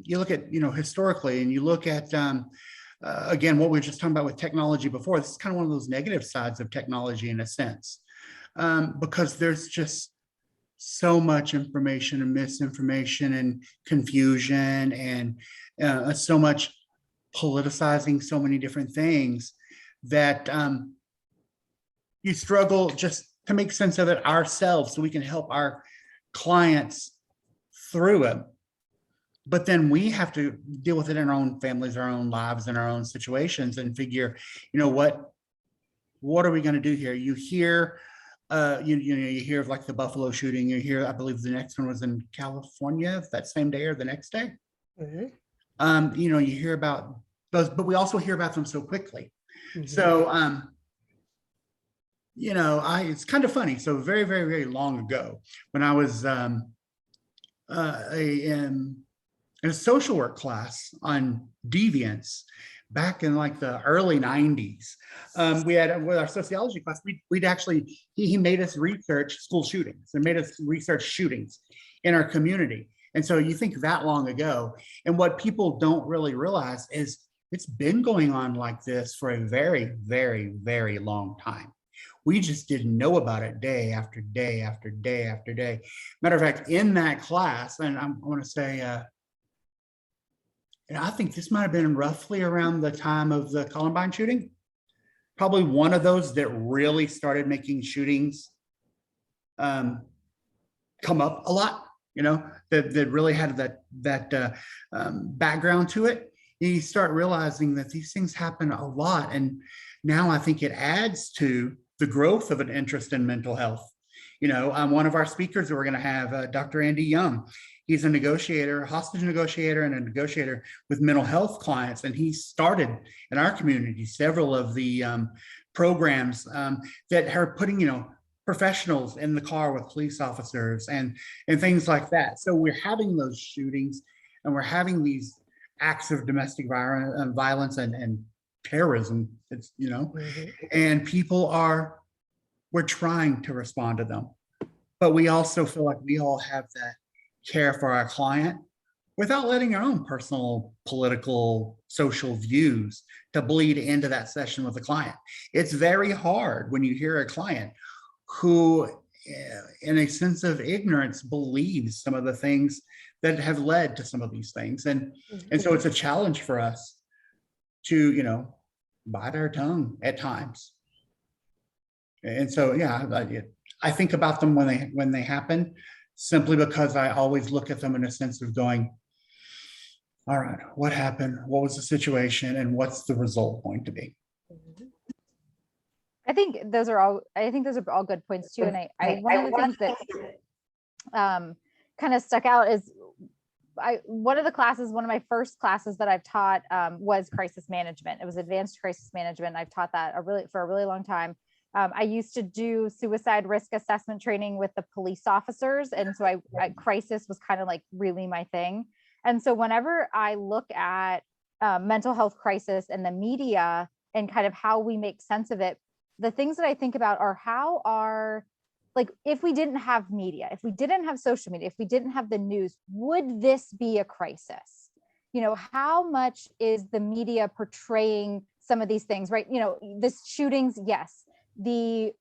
you know, historically, and you look at, again, what we were just talking about with technology before. This is kind of one of those negative sides of technology in a sense, because there's just so much information and misinformation and confusion and so much politicizing so many different things that you struggle just to make sense of it ourselves so we can help our clients through it. But then we have to deal with it in our own families, our own lives, and our own situations, and figure, you know, what are we going to do here? You hear, you hear of like the Buffalo shooting. You hear, I believe the next one was in California that same day or the next day. Mhm. You know, you hear about those, but we also hear about them so quickly. Mhm. So, you know, it's kind of funny. So very, very, very long ago, when I was in a social work class on deviance back in like the early 90s, we had, with our sociology class, we'd actually, he made us research school shootings and made us research shootings in our community. And so you think that long ago, and what people don't really realize is it's been going on like this for a very, very, very long time. We just didn't know about it day after day after day after day. Matter of fact, in that class, and I want to say, and I think this might have been roughly around the time of the Columbine shooting, probably one of those that really started making shootings come up a lot, you know, that really had that background to it. You start realizing that these things happen a lot. And now I think it adds to the growth of an interest in mental health. You know, one of our speakers that we're going to have, Dr. Andy Young, he's a negotiator, a hostage negotiator, and a negotiator with mental health clients. And he started in our community several of the programs that are putting, you know, professionals in the car with police officers and things like that. So we're having those shootings and we're having these acts of domestic violence and terrorism. It's, you know, Mhm. and we're trying to respond to them. But we also feel like we all have that care for our client without letting our own personal, political, social views to bleed into that session with the client. It's very hard when you hear a client who, in a sense of ignorance, believes some of the things that have led to some of these things. And so it's a challenge for us to, you know, bite our tongue at times. And so, yeah, I think about them when they happen, simply because I always look at them in a sense of going, all right, what happened? What was the situation? And what's the result going to be? I think those are all good points too. And I one of the things that kind of stuck out is one of my first classes that I've taught was crisis management. It was advanced crisis management. I've taught that for a really long time. I used to do suicide risk assessment training with the police officers. And so crisis was kind of like really my thing. And so whenever I look at mental health crisis and the media and kind of how we make sense of it, the things that I think about are like, if we didn't have media, if we didn't have social media, if we didn't have the news, would this be a crisis? You know, how much is the media portraying some of these things, right? You know, the shootings, yes. The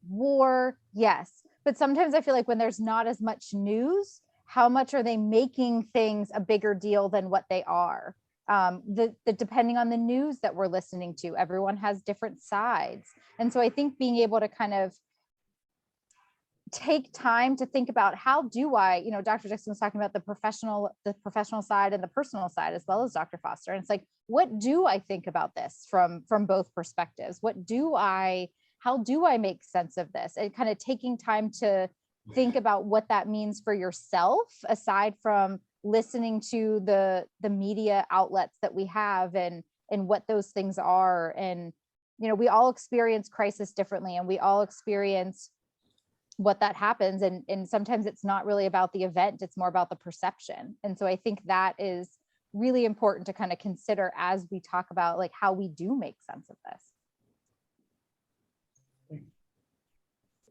war, yes. But sometimes I feel like when there's not as much news, how much are they making things a bigger deal than what they are? Depending on the news that we're listening to, everyone has different sides. And so I think being able to kind of take time to think about how do I, Dr. Dixon was talking about the professional side and the personal side, as well as Dr. Foster. And it's like, what do I think about this from both perspectives? How do I make sense of this? And kind of taking time to think about what that means for yourself, aside from listening to the media outlets that we have and what those things are. And, we all experience crisis differently, and we all experience what that happens. And sometimes it's not really about the event, it's more about the perception. And so I think that is really important to kind of consider as we talk about like how we do make sense of this.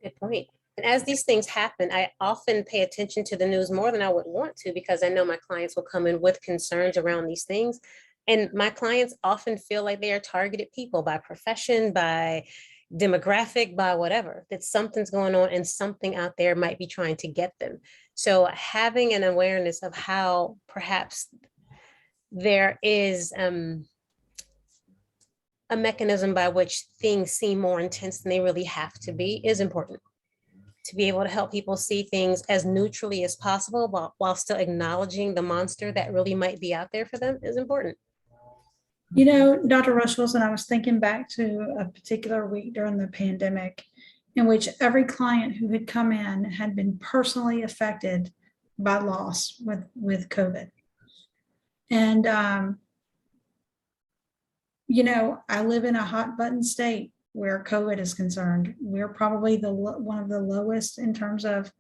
Good point. And as these things happen, I often pay attention to the news more than I would want to, because I know my clients will come in with concerns around these things. And my clients often feel like they are targeted people by profession, by demographic, by whatever, that something's going on and something out there might be trying to get them. So having an awareness of how perhaps there is a mechanism by which things seem more intense than they really have to be is important. To be able to help people see things as neutrally as possible while still acknowledging the monster that really might be out there for them is important. Dr. Rush Wilson, I was thinking back to a particular week during the pandemic in which every client who had come in had been personally affected by loss with COVID. And, I live in a hot button state where COVID is concerned. We're probably one of the lowest in terms of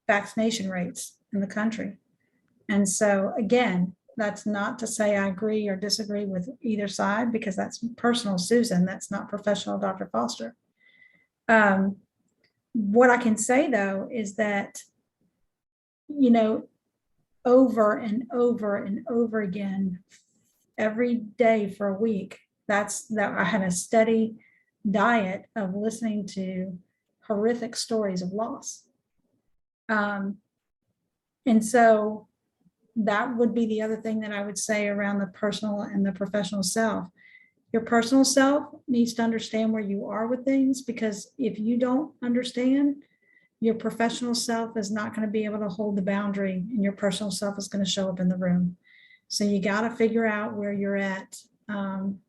vaccination rates in the country. And so again, that's not to say I agree or disagree with either side, because that's personal Susan, that's not professional Dr. Foster. What I can say though is that, over and over and over again, every day for a week, that I had a steady diet of listening to horrific stories of loss. And so that would be the other thing that I would say around the personal and the professional self. Your personal self needs to understand where you are with things, because if you don't understand, your professional self is not going to be able to hold the boundary, and your personal self is going to show up in the room. So you got to figure out where you're at. And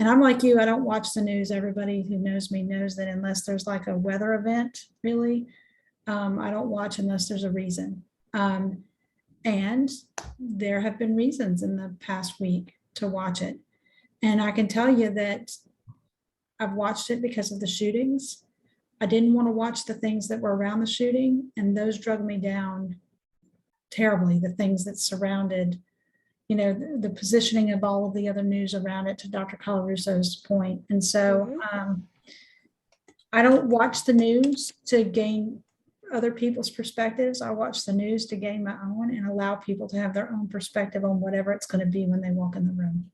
I'm like you, I don't watch the news. Everybody who knows me knows that unless there's like a weather event, really, I don't watch unless there's a reason. And there have been reasons in the past week to watch it. And I can tell you that I've watched it because of the shootings. I didn't want to watch the things that were around the shooting, and those drug me down terribly. The things that surrounded, the positioning of all of the other news around it, to Dr. Colarusso's point. And so I don't watch the news to gain other people's perspectives. I watch the news to gain my own and allow people to have their own perspective on whatever it's going to be when they walk in the room.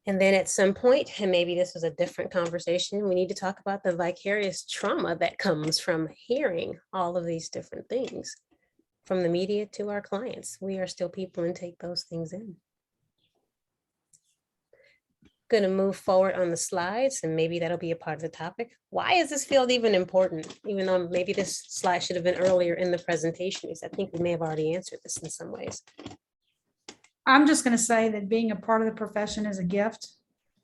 And then at some point, and maybe this was a different conversation, we need to talk about the vicarious trauma that comes from hearing all of these different things, from the media to our clients. We are still people and take those things in. Going to move forward on the slides, and maybe that'll be a part of the topic. Why is this field even important? Even though maybe this slide should have been earlier in the presentation, because I think we may have already answered this in some ways. I'm just going to say that being a part of the profession is a gift.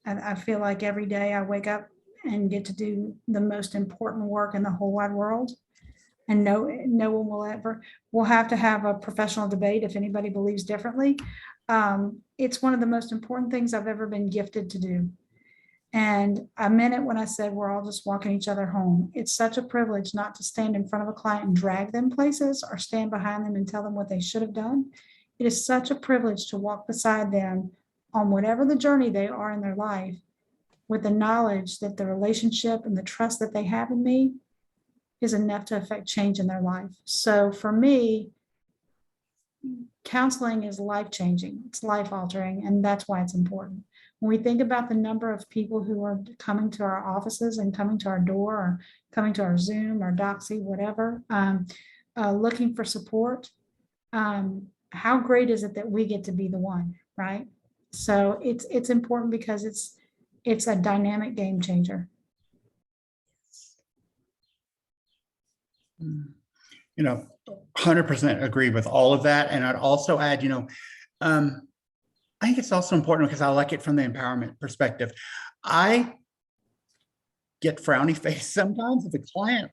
And I feel like every day I wake up and get to do the most important work in the whole wide world. And no one we'll have to have a professional debate if anybody believes differently. It's one of the most important things I've ever been gifted to do. And I meant it when I said we're all just walking each other home. It's such a privilege not to stand in front of a client and drag them places or stand behind them and tell them what they should have done. It is such a privilege to walk beside them on whatever the journey they are in their life, with the knowledge that the relationship and the trust that they have in me is enough to affect change in their life. So for me, counseling is life-changing, it's life-altering, and that's why it's important. When we think about the number of people who are coming to our offices and coming to our door or coming to our Zoom or Doxy, whatever, looking for support, how great is it that we get to be the one, right? So it's important because it's a dynamic game changer. You know, 100% agree with all of that. And I'd also add, I think it's also important because I like it from the empowerment perspective. I get frowny face sometimes if a client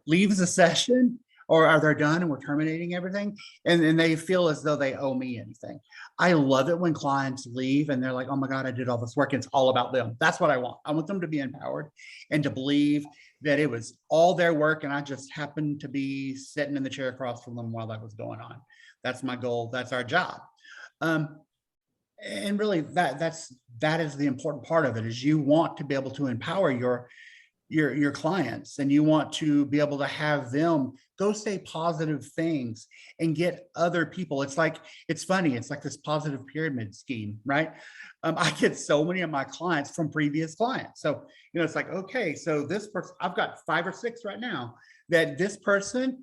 leaves a session or are they done and we're terminating everything and they feel as though they owe me anything. I love it when clients leave and they're like, oh my God, I did all this work. And it's all about them. That's what I want. I want them to be empowered and to believe that it was all their work and I just happened to be sitting in the chair across from them while that was going on. That's my goal. That's our job. And really that is the important part of it, is you want to be able to empower your clients, and you want to be able to have them go say positive things and get other people. It's funny. It's like this positive pyramid scheme, right? I get so many of my clients from previous clients. So, it's like, okay, so this person, I've got 5 or 6 right now that this person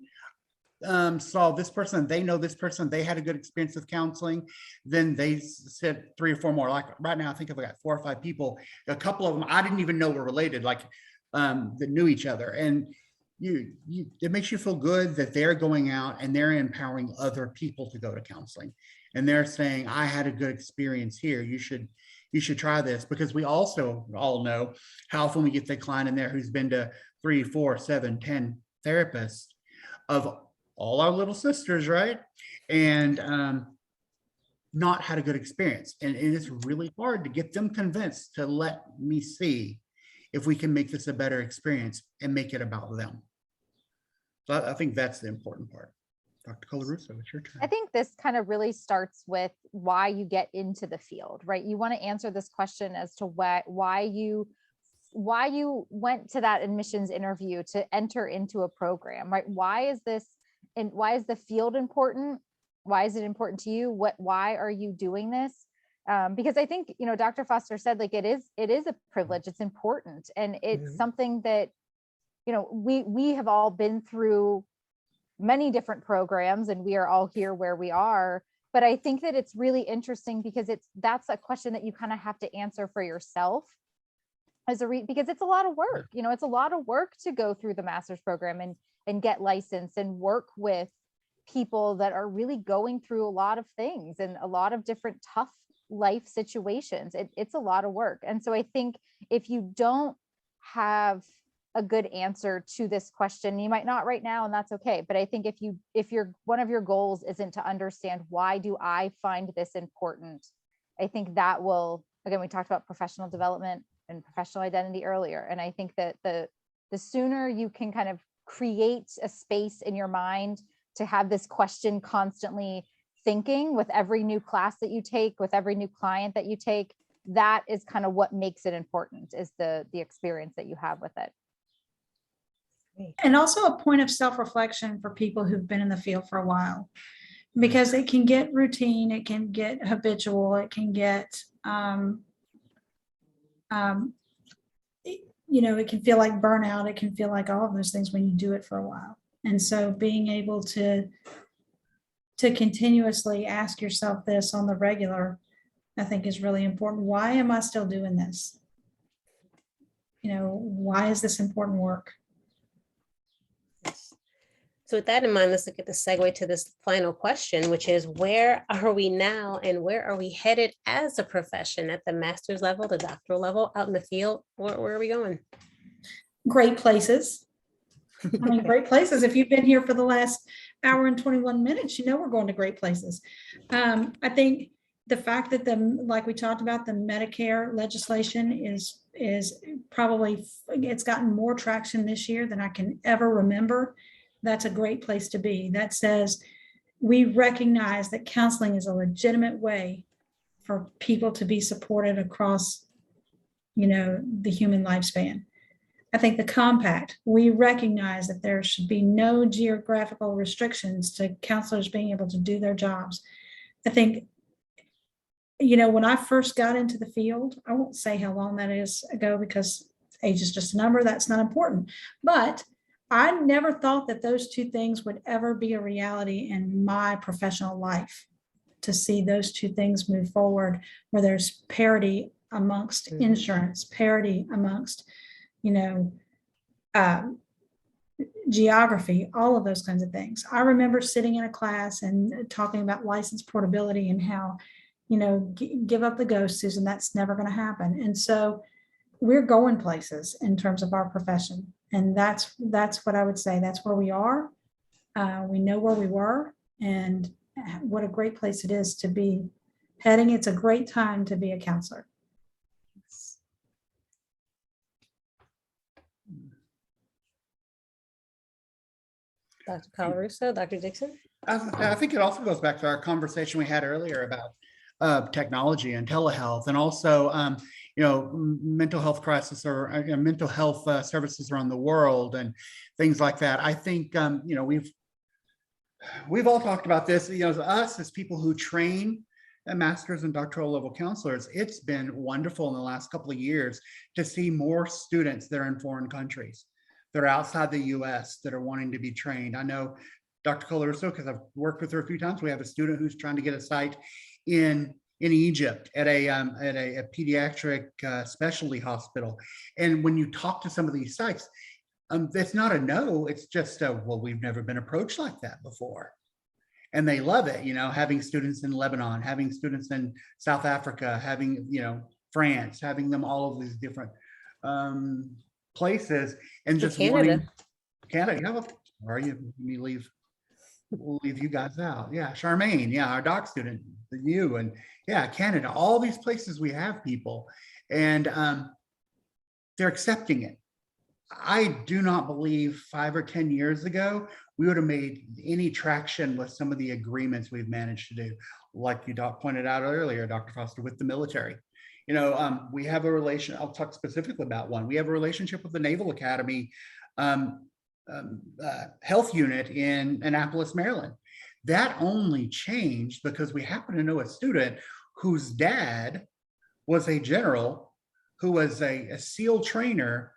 saw this person, they know this person, they had a good experience with counseling. Then they said 3 or 4 more. Like right now, I think I've got 4 or 5 people. A couple of them I didn't even know were related, that knew each other. And it makes you feel good that they're going out and they're empowering other people to go to counseling. And they're saying, I had a good experience here. You should try this, because we also all know how often we get the client in there who's been to 3, 4, 7, 10 therapists of all our little sisters, right? And not had a good experience. And it is really hard to get them convinced to let me see if we can make this a better experience and make it about them. So I think that's the important part. Dr. Colarusso, it's your turn. I think this kind of really starts with why you get into the field, right? You want to answer this question as to why you went to that admissions interview to enter into a program, right? Why is this, and why is the field important? Why is it important to you? Why are you doing this? Because I think, Dr. Foster said, like, it is a privilege. It's important. And it's something that, we have all been through many different programs and we are all here where we are. But I think that it's really interesting because that's a question that you kind of have to answer for yourself because it's a lot of work. It's a lot of work to go through the master's program and get licensed and work with people that are really going through a lot of things and a lot of different tough life situations. It's a lot of work. And so I think if you don't have a good answer to this question, you might not right now, and that's okay. But I think if one of your goals isn't to understand, why do I find this important? I think that will, again, we talked about professional development and professional identity earlier. And I think that the sooner you can kind of create a space in your mind to have this question constantly thinking with every new class that you take, with every new client that you take, that is kind of what makes it important, is the experience that you have with it. And also a point of self-reflection for people who've been in the field for a while, because it can get routine, it can get habitual, it can get, it can feel like burnout, it can feel like all of those things when you do it for a while. And so being able to continuously ask yourself this on the regular, I think is really important. Why am I still doing this? Why is this important work? So with that in mind, let's look at the segue to this final question, which is, where are we now and where are we headed as a profession at the master's level, the doctoral level, out in the field? Where are we going? Great places. Great places. If you've been here for the last hour and 21 minutes, we're going to great places. I think the fact that like we talked about, the Medicare legislation is probably, it's gotten more traction this year than I can ever remember. That's a great place to be. That says we recognize that counseling is a legitimate way for people to be supported across, the human lifespan. I think the compact, we recognize that there should be no geographical restrictions to counselors being able to do their jobs. I think you know, when I first got into the field, I won't say how long that is ago because age is just a number, that's not important. But I never thought that those two things would ever be a reality in my professional life. To see those two things move forward, where there's parity amongst Mhm. insurance, parity amongst, you know, um, geography, all of those kinds of things. I remember sitting in a class and talking about license portability and how, you know, give up the ghost, Susan, that's never going to happen. And so we're going places in terms of our profession. And that's what I would say. That's where we are. We know where we were and what a great place it is to be heading. It's a great time to be a counselor. Dr. Colarusso, Dr. Dixon? I think it also goes back to our conversation we had earlier about technology and telehealth, and also mental health crisis or mental health services around the world and things like that. I think we've all talked about this. Us as people who train master's and doctoral level counselors, it's been wonderful in the last couple of years to see more students that are in foreign countries, that are outside the US, that are wanting to be trained. I know Dr. Colarusso, because I've worked with her a few times, we have a student who's trying to get a site in Egypt at a pediatric specialty hospital. And when you talk to some of these sites, it's not a no, it's just well, we've never been approached like that before. And they love it, having students in Lebanon, having students in South Africa, having, France, having them all of these different places, and just Canada. wanting Canada. Yeah, where are you? We'll leave you guys out. Yeah, Charmaine, yeah, our doc student, you, and yeah, Canada, all these places we have people, and they're accepting it. I do not believe 5 or 10 years ago, we would have made any traction with some of the agreements we've managed to do. Like you pointed out earlier, Dr. Foster, with the military. We have a relation, I'll talk specifically about one. We have a relationship with the Naval Academy health unit in Annapolis, Maryland. That only changed because we happen to know a student whose dad was a general, who was a SEAL trainer,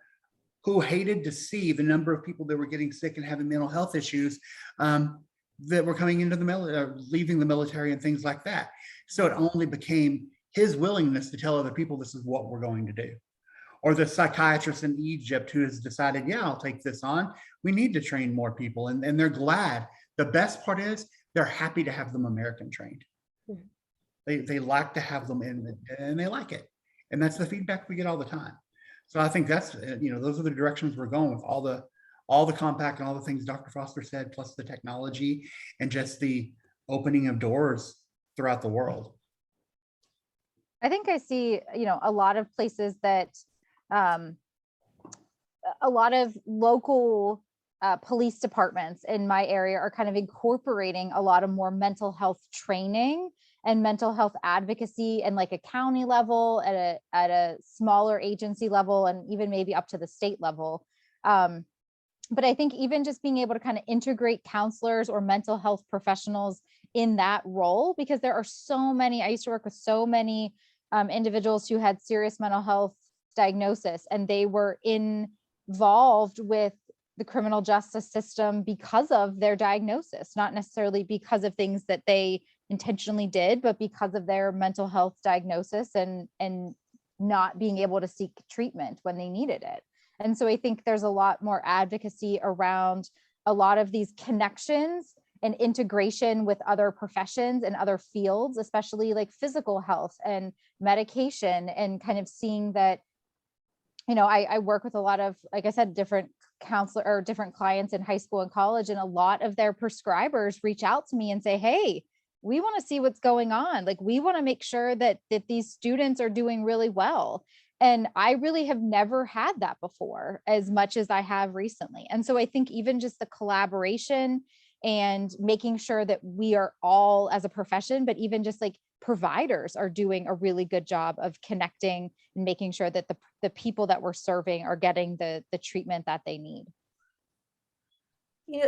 who hated to see the number of people that were getting sick and having mental health issues that were coming into the military, leaving the military and things like that. So it only became his willingness to tell other people, this is what we're going to do. Or the psychiatrist in Egypt who has decided, yeah, I'll take this on. We need to train more people. And they're glad. The best part is they're happy to have them American trained. They like to have them in, and they like it. And that's the feedback we get all the time. So I think that's, those are the directions we're going with all the compact and all the things Dr. Foster said, plus the technology and just the opening of doors throughout the world. I think I see, a lot of places that a lot of local police departments in my area are kind of incorporating a lot of more mental health training and mental health advocacy and like a county level at a smaller agency level and even maybe up to the state level. But I think even just being able to kind of integrate counselors or mental health professionals in that role, because there are so many, I used to work with so many individuals who had serious mental health diagnosis, and they were involved with the criminal justice system because of their diagnosis, not necessarily because of things that they intentionally did, but because of their mental health diagnosis and not being able to seek treatment when they needed it. And so I think there's a lot more advocacy around a lot of these connections and integration with other professions and other fields, especially like physical health and medication, and kind of seeing that, I work with a lot of, like I said, different counselor or different clients in high school and college, and a lot of their prescribers reach out to me and say, hey, we want to see what's going on. Like, we want to make sure that these students are doing really well. And I really have never had that before as much as I have recently. And so I think even just the collaboration and making sure that we are all as a profession, but even just like providers are doing a really good job of connecting and making sure that the people that we're serving are getting the treatment that they need.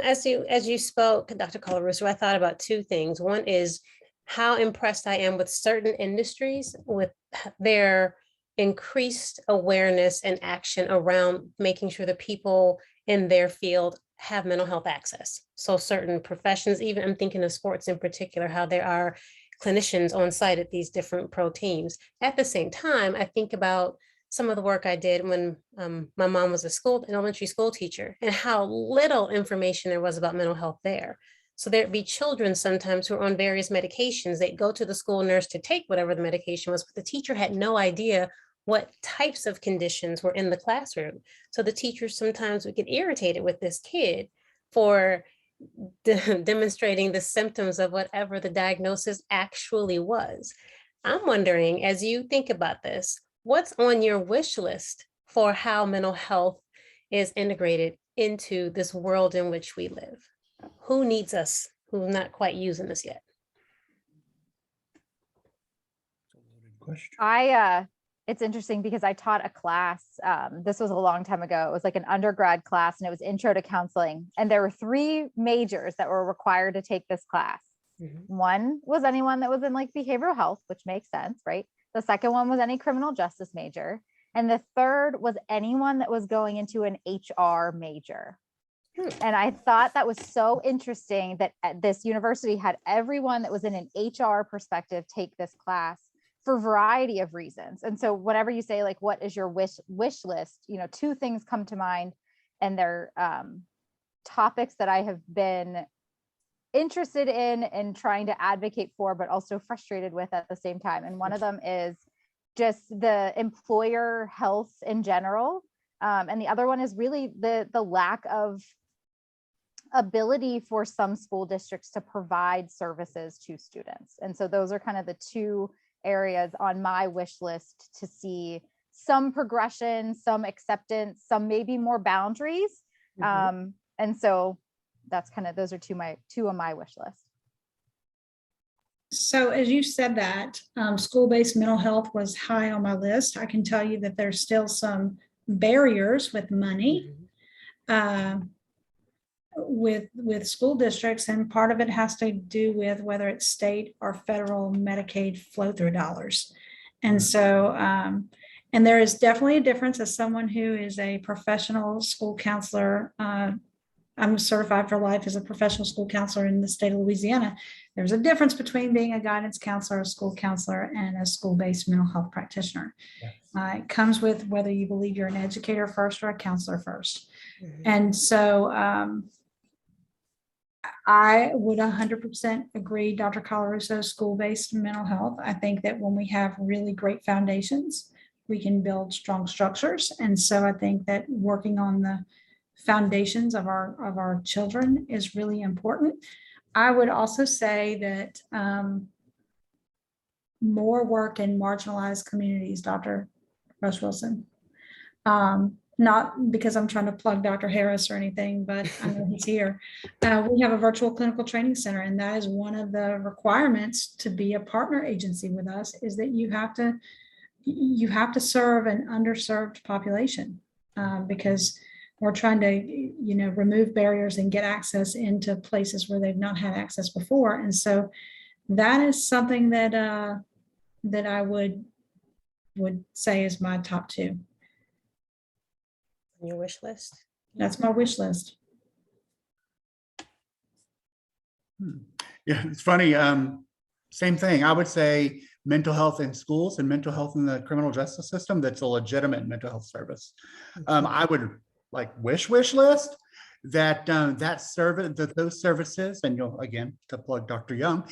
As you spoke, Dr. Colarusso, I thought about two things. One is how impressed I am with certain industries with their increased awareness and action around making sure the people in their field have mental health access. So certain professions, even I'm thinking of sports in particular, how there are clinicians on site at these different pro teams. At the same time, I think about some of the work I did when my mom was an elementary school teacher, and how little information there was about mental health there. So there'd be children sometimes who are on various medications. They'd go to the school nurse to take whatever the medication was, but the teacher had no idea what types of conditions were in the classroom. So the teachers sometimes would get irritated with this kid for demonstrating the symptoms of whatever the diagnosis actually was. I'm wondering, as you think about this, what's on your wish list for how mental health is integrated into this world in which we live? Who needs us? Who's not quite using us yet? It's interesting because I taught a class, this was a long time ago. It was like an undergrad class and it was intro to counseling. And there were 3 majors that were required to take this class. One was anyone that was in like behavioral health, which makes sense, right? The second one was any criminal justice major. And the third was anyone that was going into an HR major. And I thought that was so interesting that at this university had everyone that was in an HR perspective take this class for a variety of reasons. And so whenever you say like, what is your wish list, 2 things come to mind, and they're topics that I have been interested in and trying to advocate for, but also frustrated with at the same time. And one of them is just the employer health in general. And the other one is really the lack of ability for some school districts to provide services to students. And so those are kind of the 2 areas on my wish list to see some progression, some acceptance, some maybe more boundaries. And so that's kind of, those are 2 on my wish list. So as you said that, school-based mental health was high on my list. I can tell you that there's still some barriers with money. With school districts, and part of it has to do with whether it's state or federal Medicaid flow through dollars. And so, and there is definitely a difference as someone who is a professional school counselor. I'm certified for life as a professional school counselor in the state of Louisiana. There's a difference between being a guidance counselor, a school counselor, and a school-based mental health practitioner. Yes. It comes with whether you believe you're an educator first or a counselor first. And so I would 100% agree, Dr. Colarusso, school-based mental health. I think that when we have really great foundations, we can build strong structures. And so I think that working on the foundations of our children is really important. I would also say that more work in marginalized communities, Dr. Rush Wilson. Not because I'm trying to plug Dr. Harris or anything, but I know he's here. We have a virtual clinical training center, and that is one of the requirements to be a partner agency with us, is that you have to serve an underserved population, because we're trying to, remove barriers and get access into places where they've not had access before. And so that is something that I would say is my top 2. Your wish list? That's my wish list. Yeah, it's funny. Same thing. I would say mental health in schools and mental health in the criminal justice system. That's a legitimate mental health service. I would like wish list that that service, those services, and you'll, again, to plug Dr. Young,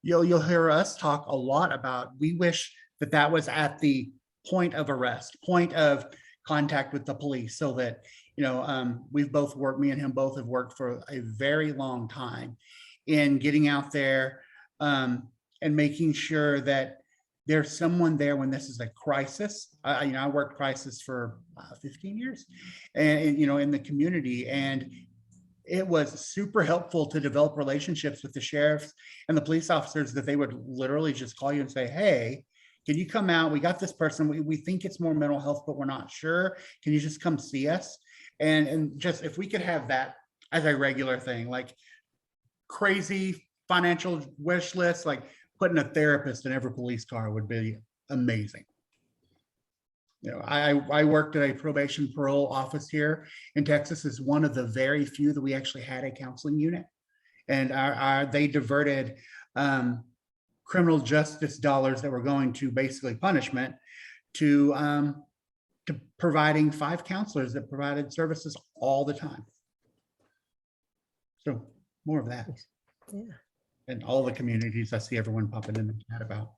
you'll hear us talk a lot about. We wish that was at the point of arrest, point of contact with the police, so that we've both worked, me and him both have worked for a very long time in getting out there and making sure that there's someone there when this is a crisis. I worked crisis for 15 years and in the community, and it was super helpful to develop relationships with the sheriffs and the police officers, that they would literally just call you and say, hey, can you come out? We got this person. We think it's more mental health, but we're not sure. Can you just come see us? And just if we could have that as a regular thing, like crazy financial wish list, like putting a therapist in every police car would be amazing. You know, I worked at a probation parole office here in Texas. Is one of the very few that we actually had a counseling unit, and they diverted criminal justice dollars that were going to basically punishment to providing 5 counselors that provided services all the time. So more of that. Yeah. And all the communities, I see everyone popping in the chat about.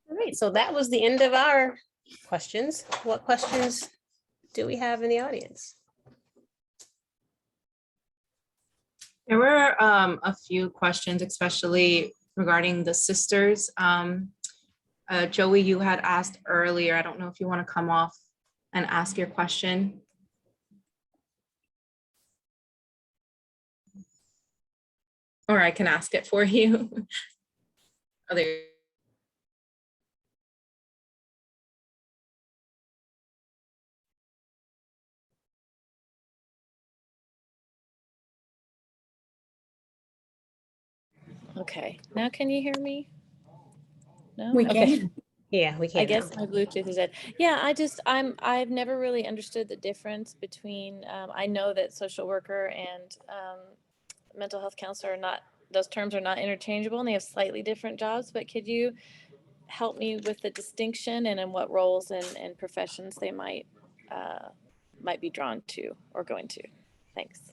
All right, so that was the end of our questions. What questions do we have in the audience? There were a few questions, especially regarding the sisters. Joey, you had asked earlier, I don't know if you want to come off and ask your question. Or I can ask it for you. Other. Okay, now can you hear me? No? We Okay. can. Yeah, we I can. guess my Bluetooth is dead. Yeah, I've never really understood the difference between, I know that social worker and mental health counselor are not, those terms are not interchangeable and they have slightly different jobs, but could you help me with the distinction and in what roles and professions they might be drawn to or going to? Thanks.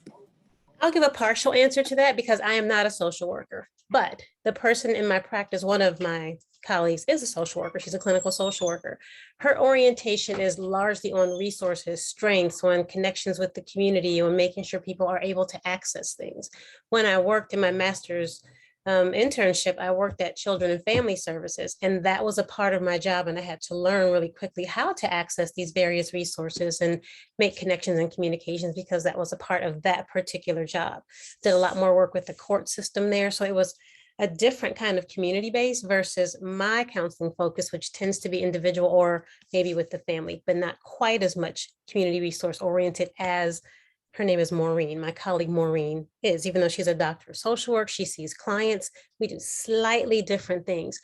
I'll give a partial answer to that because I am not a social worker, but the person in my practice, one of my colleagues is a social worker. She's a clinical social worker. Her orientation is largely on resources, strengths, on connections with the community, on making sure people are able to access things. When I worked in my master's internship, I worked at Children and Family Services, and that was a part of my job. And I had to learn really quickly how to access these various resources and make connections and communications because that was a part of that particular job. Did a lot more work with the court system there. So it was a different kind of community base versus my counseling focus, which tends to be individual or maybe with the family, but not quite as much community resource oriented as her name is Maureen. My colleague Maureen is, even though she's a doctor of social work, she sees clients. We do slightly different things.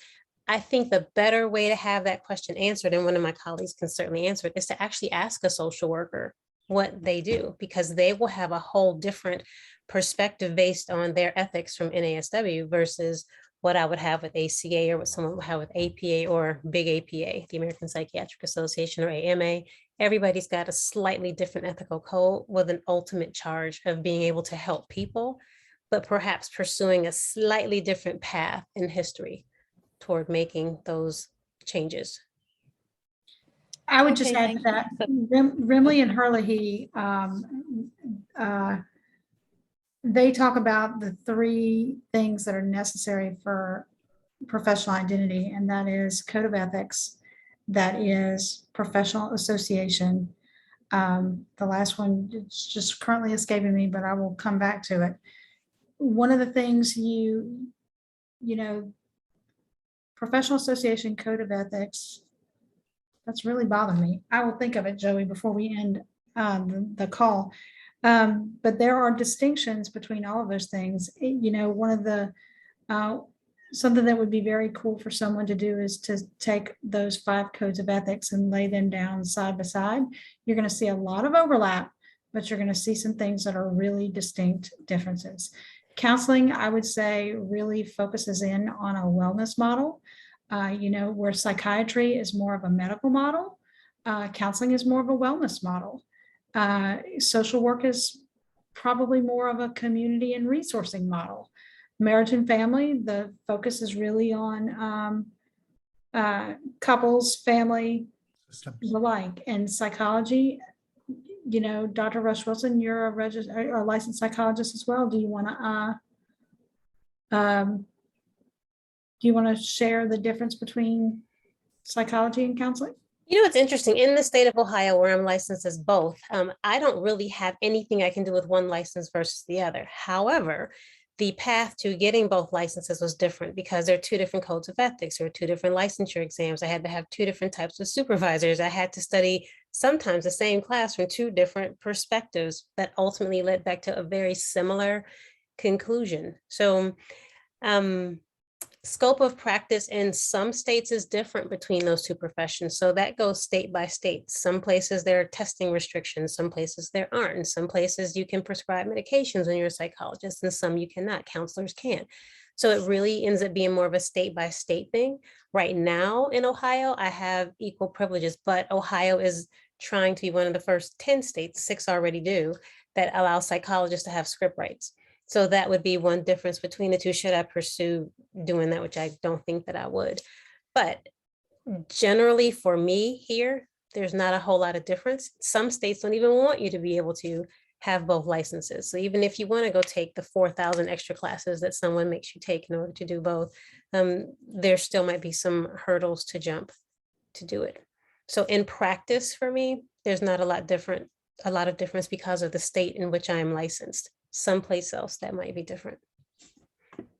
I think the better way to have that question answered, and one of my colleagues can certainly answer it, is to actually ask a social worker what they do, because they will have a whole different perspective based on their ethics from NASW versus what I would have with ACA or what someone would have with APA or big APA, the American Psychiatric Association, or AMA. Everybody's got a slightly different ethical code with an ultimate charge of being able to help people, but perhaps pursuing a slightly different path in history toward making those changes. I would just Okay, add to thank that, you. Rimley and Herlihy, they talk about the 3 things that are necessary for professional identity, and that is code of ethics, that is professional association. The last one, it's just currently escaping me, but I will come back to it. One of the things you know, professional association, code of ethics, that's really bothering me. I will think of it, Joey, before we end the call. But there are distinctions between all of those things. You know, one of the, something that would be very cool for someone to do is to take those 5 codes of ethics and lay them down side by side. You're going to see a lot of overlap, but you're going to see some things that are really distinct differences. Counseling, I would say, really focuses in on a wellness model. You know, where psychiatry is more of a medical model, counseling is more of a wellness model. Social work is probably more of a community and resourcing model. Marriage and family, the focus is really on couples, family, the like. And psychology, you know, Dr. Rush Wilson, you're a licensed psychologist as well. Do you want to share the difference between psychology and counseling? You know, it's interesting. In the state of Ohio, where I'm licensed as both, I don't really have anything I can do with one license versus the other. However, the path to getting both licenses was different because there are 2 different codes of ethics. There are 2 different licensure exams. I had to have 2 different types of supervisors. I had to study sometimes the same class from 2 different perspectives that ultimately led back to a very similar conclusion. So scope of practice in some states is different between those two professions. So that goes state by state. Some places there are testing restrictions, some places there aren't. In some places you can prescribe medications when you're a psychologist, and some you cannot, counselors can't. So it really ends up being more of a state by state thing. Right now in Ohio, I have equal privileges, but Ohio is trying to be one of the first 10 states, 6 already do, that allow psychologists to have script rights. So that would be one difference between the two, should I pursue doing that, which I don't think that I would. But generally for me here, there's not a whole lot of difference. Some states don't even want you to be able to have both licenses. So even if you want to go take the 4,000 extra classes that someone makes you take in order to do both, there still might be some hurdles to jump to do it. So in practice for me, there's not a lot of difference because of the state in which I am licensed. Someplace else that might be different.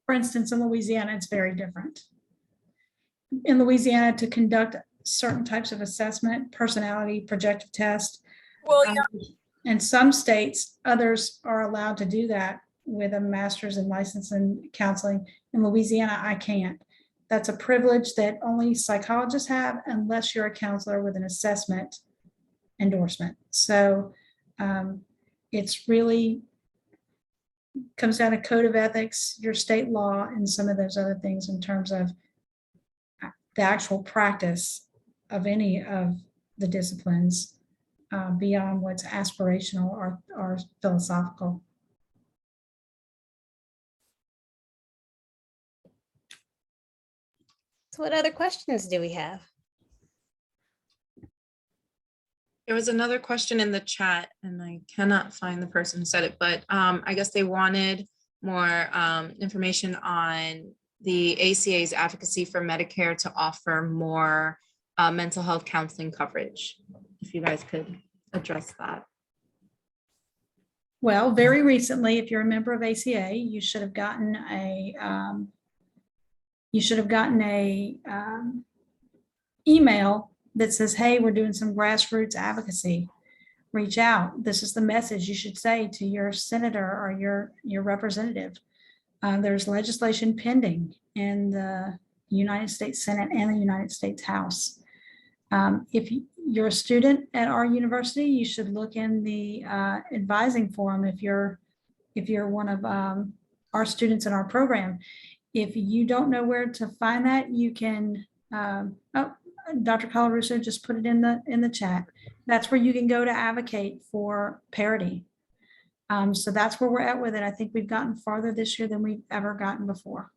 For instance, in Louisiana, it's very different. In Louisiana, to conduct certain types of assessment, personality, projective test. Well, In some states, others are allowed to do that with a master's in license in counseling. In Louisiana, I can't. That's a privilege that only psychologists have unless you're a counselor with an assessment endorsement. So it's really comes down to code of ethics, your state law, and some of those other things in terms of the actual practice of any of the disciplines beyond what's aspirational or philosophical. So what other questions do we have? There was another question in the chat and I cannot find the person who said it, but I guess they wanted more information on the ACA's advocacy for Medicare to offer more mental health counseling coverage. If you guys could address that. Well, very recently, if you're a member of ACA, you should have gotten a email that says, hey, we're doing some grassroots advocacy. Reach out. This is the message you should say to your senator or your representative. There's legislation pending in the United States Senate and the United States House. If you're a student at our university, you should look in the advising forum if you're one of our students in our program. If you don't know where to find that, you can, Dr. Colarusso just put it in the chat. That's where you can go to advocate for parity. So that's where we're at with it. I think we've gotten farther this year than we've ever gotten before.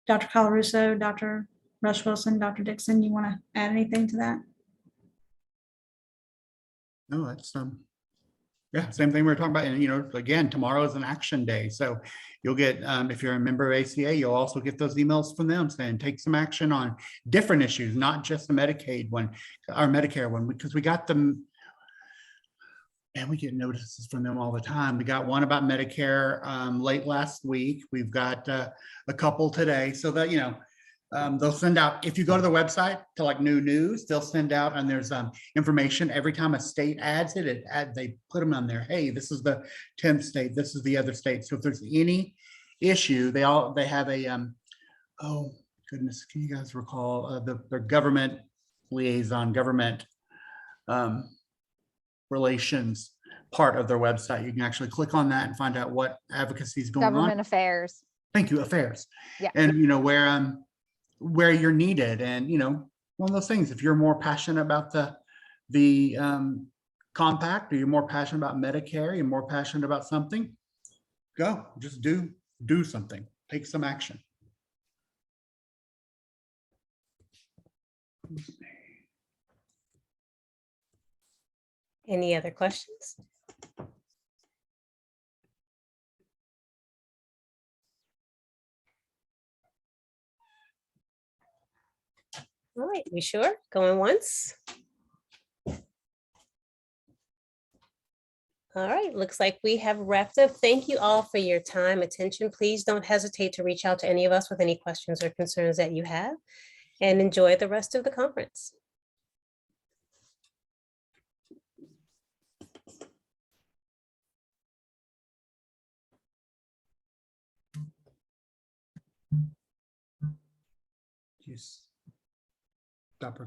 Dr. Colarusso, Dr. Rush Wilson, Dr. Dixon, you want to add anything to that? No, that's yeah, same thing we were talking about. And, you know, again, tomorrow is an action day. So you'll get, if you're a member of ACA, you'll also get those emails from them saying, take some action on different issues, not just the Medicaid one, our Medicare one, because we got them. And we get notices from them all the time. We got one about Medicare late last week. We've got a couple today. So that, you know, they'll send out, if you go to the website to like new news, they'll send out, and there's information every time a state adds it, they put them on there. Hey, this is the 10th state, this is the other state. So if there's any issue, they have a, oh goodness, can you guys recall the government liaison, government relations part of their website. You can actually click on that and find out what advocacy is going on. Government affairs. Thank you, affairs. Yeah. And you know where you're needed, and you know, one of those things, if you're more passionate about the compact, or you're more passionate about Medicare, you're more passionate about something, go, just do something, take some action. Any other questions? All right, we sure? Going once? All right, looks like we have wrapped up. Thank you all for your time, attention. Please don't hesitate to reach out to any of us with any questions or concerns that you have, and enjoy the rest of the conference. please. Stop recording.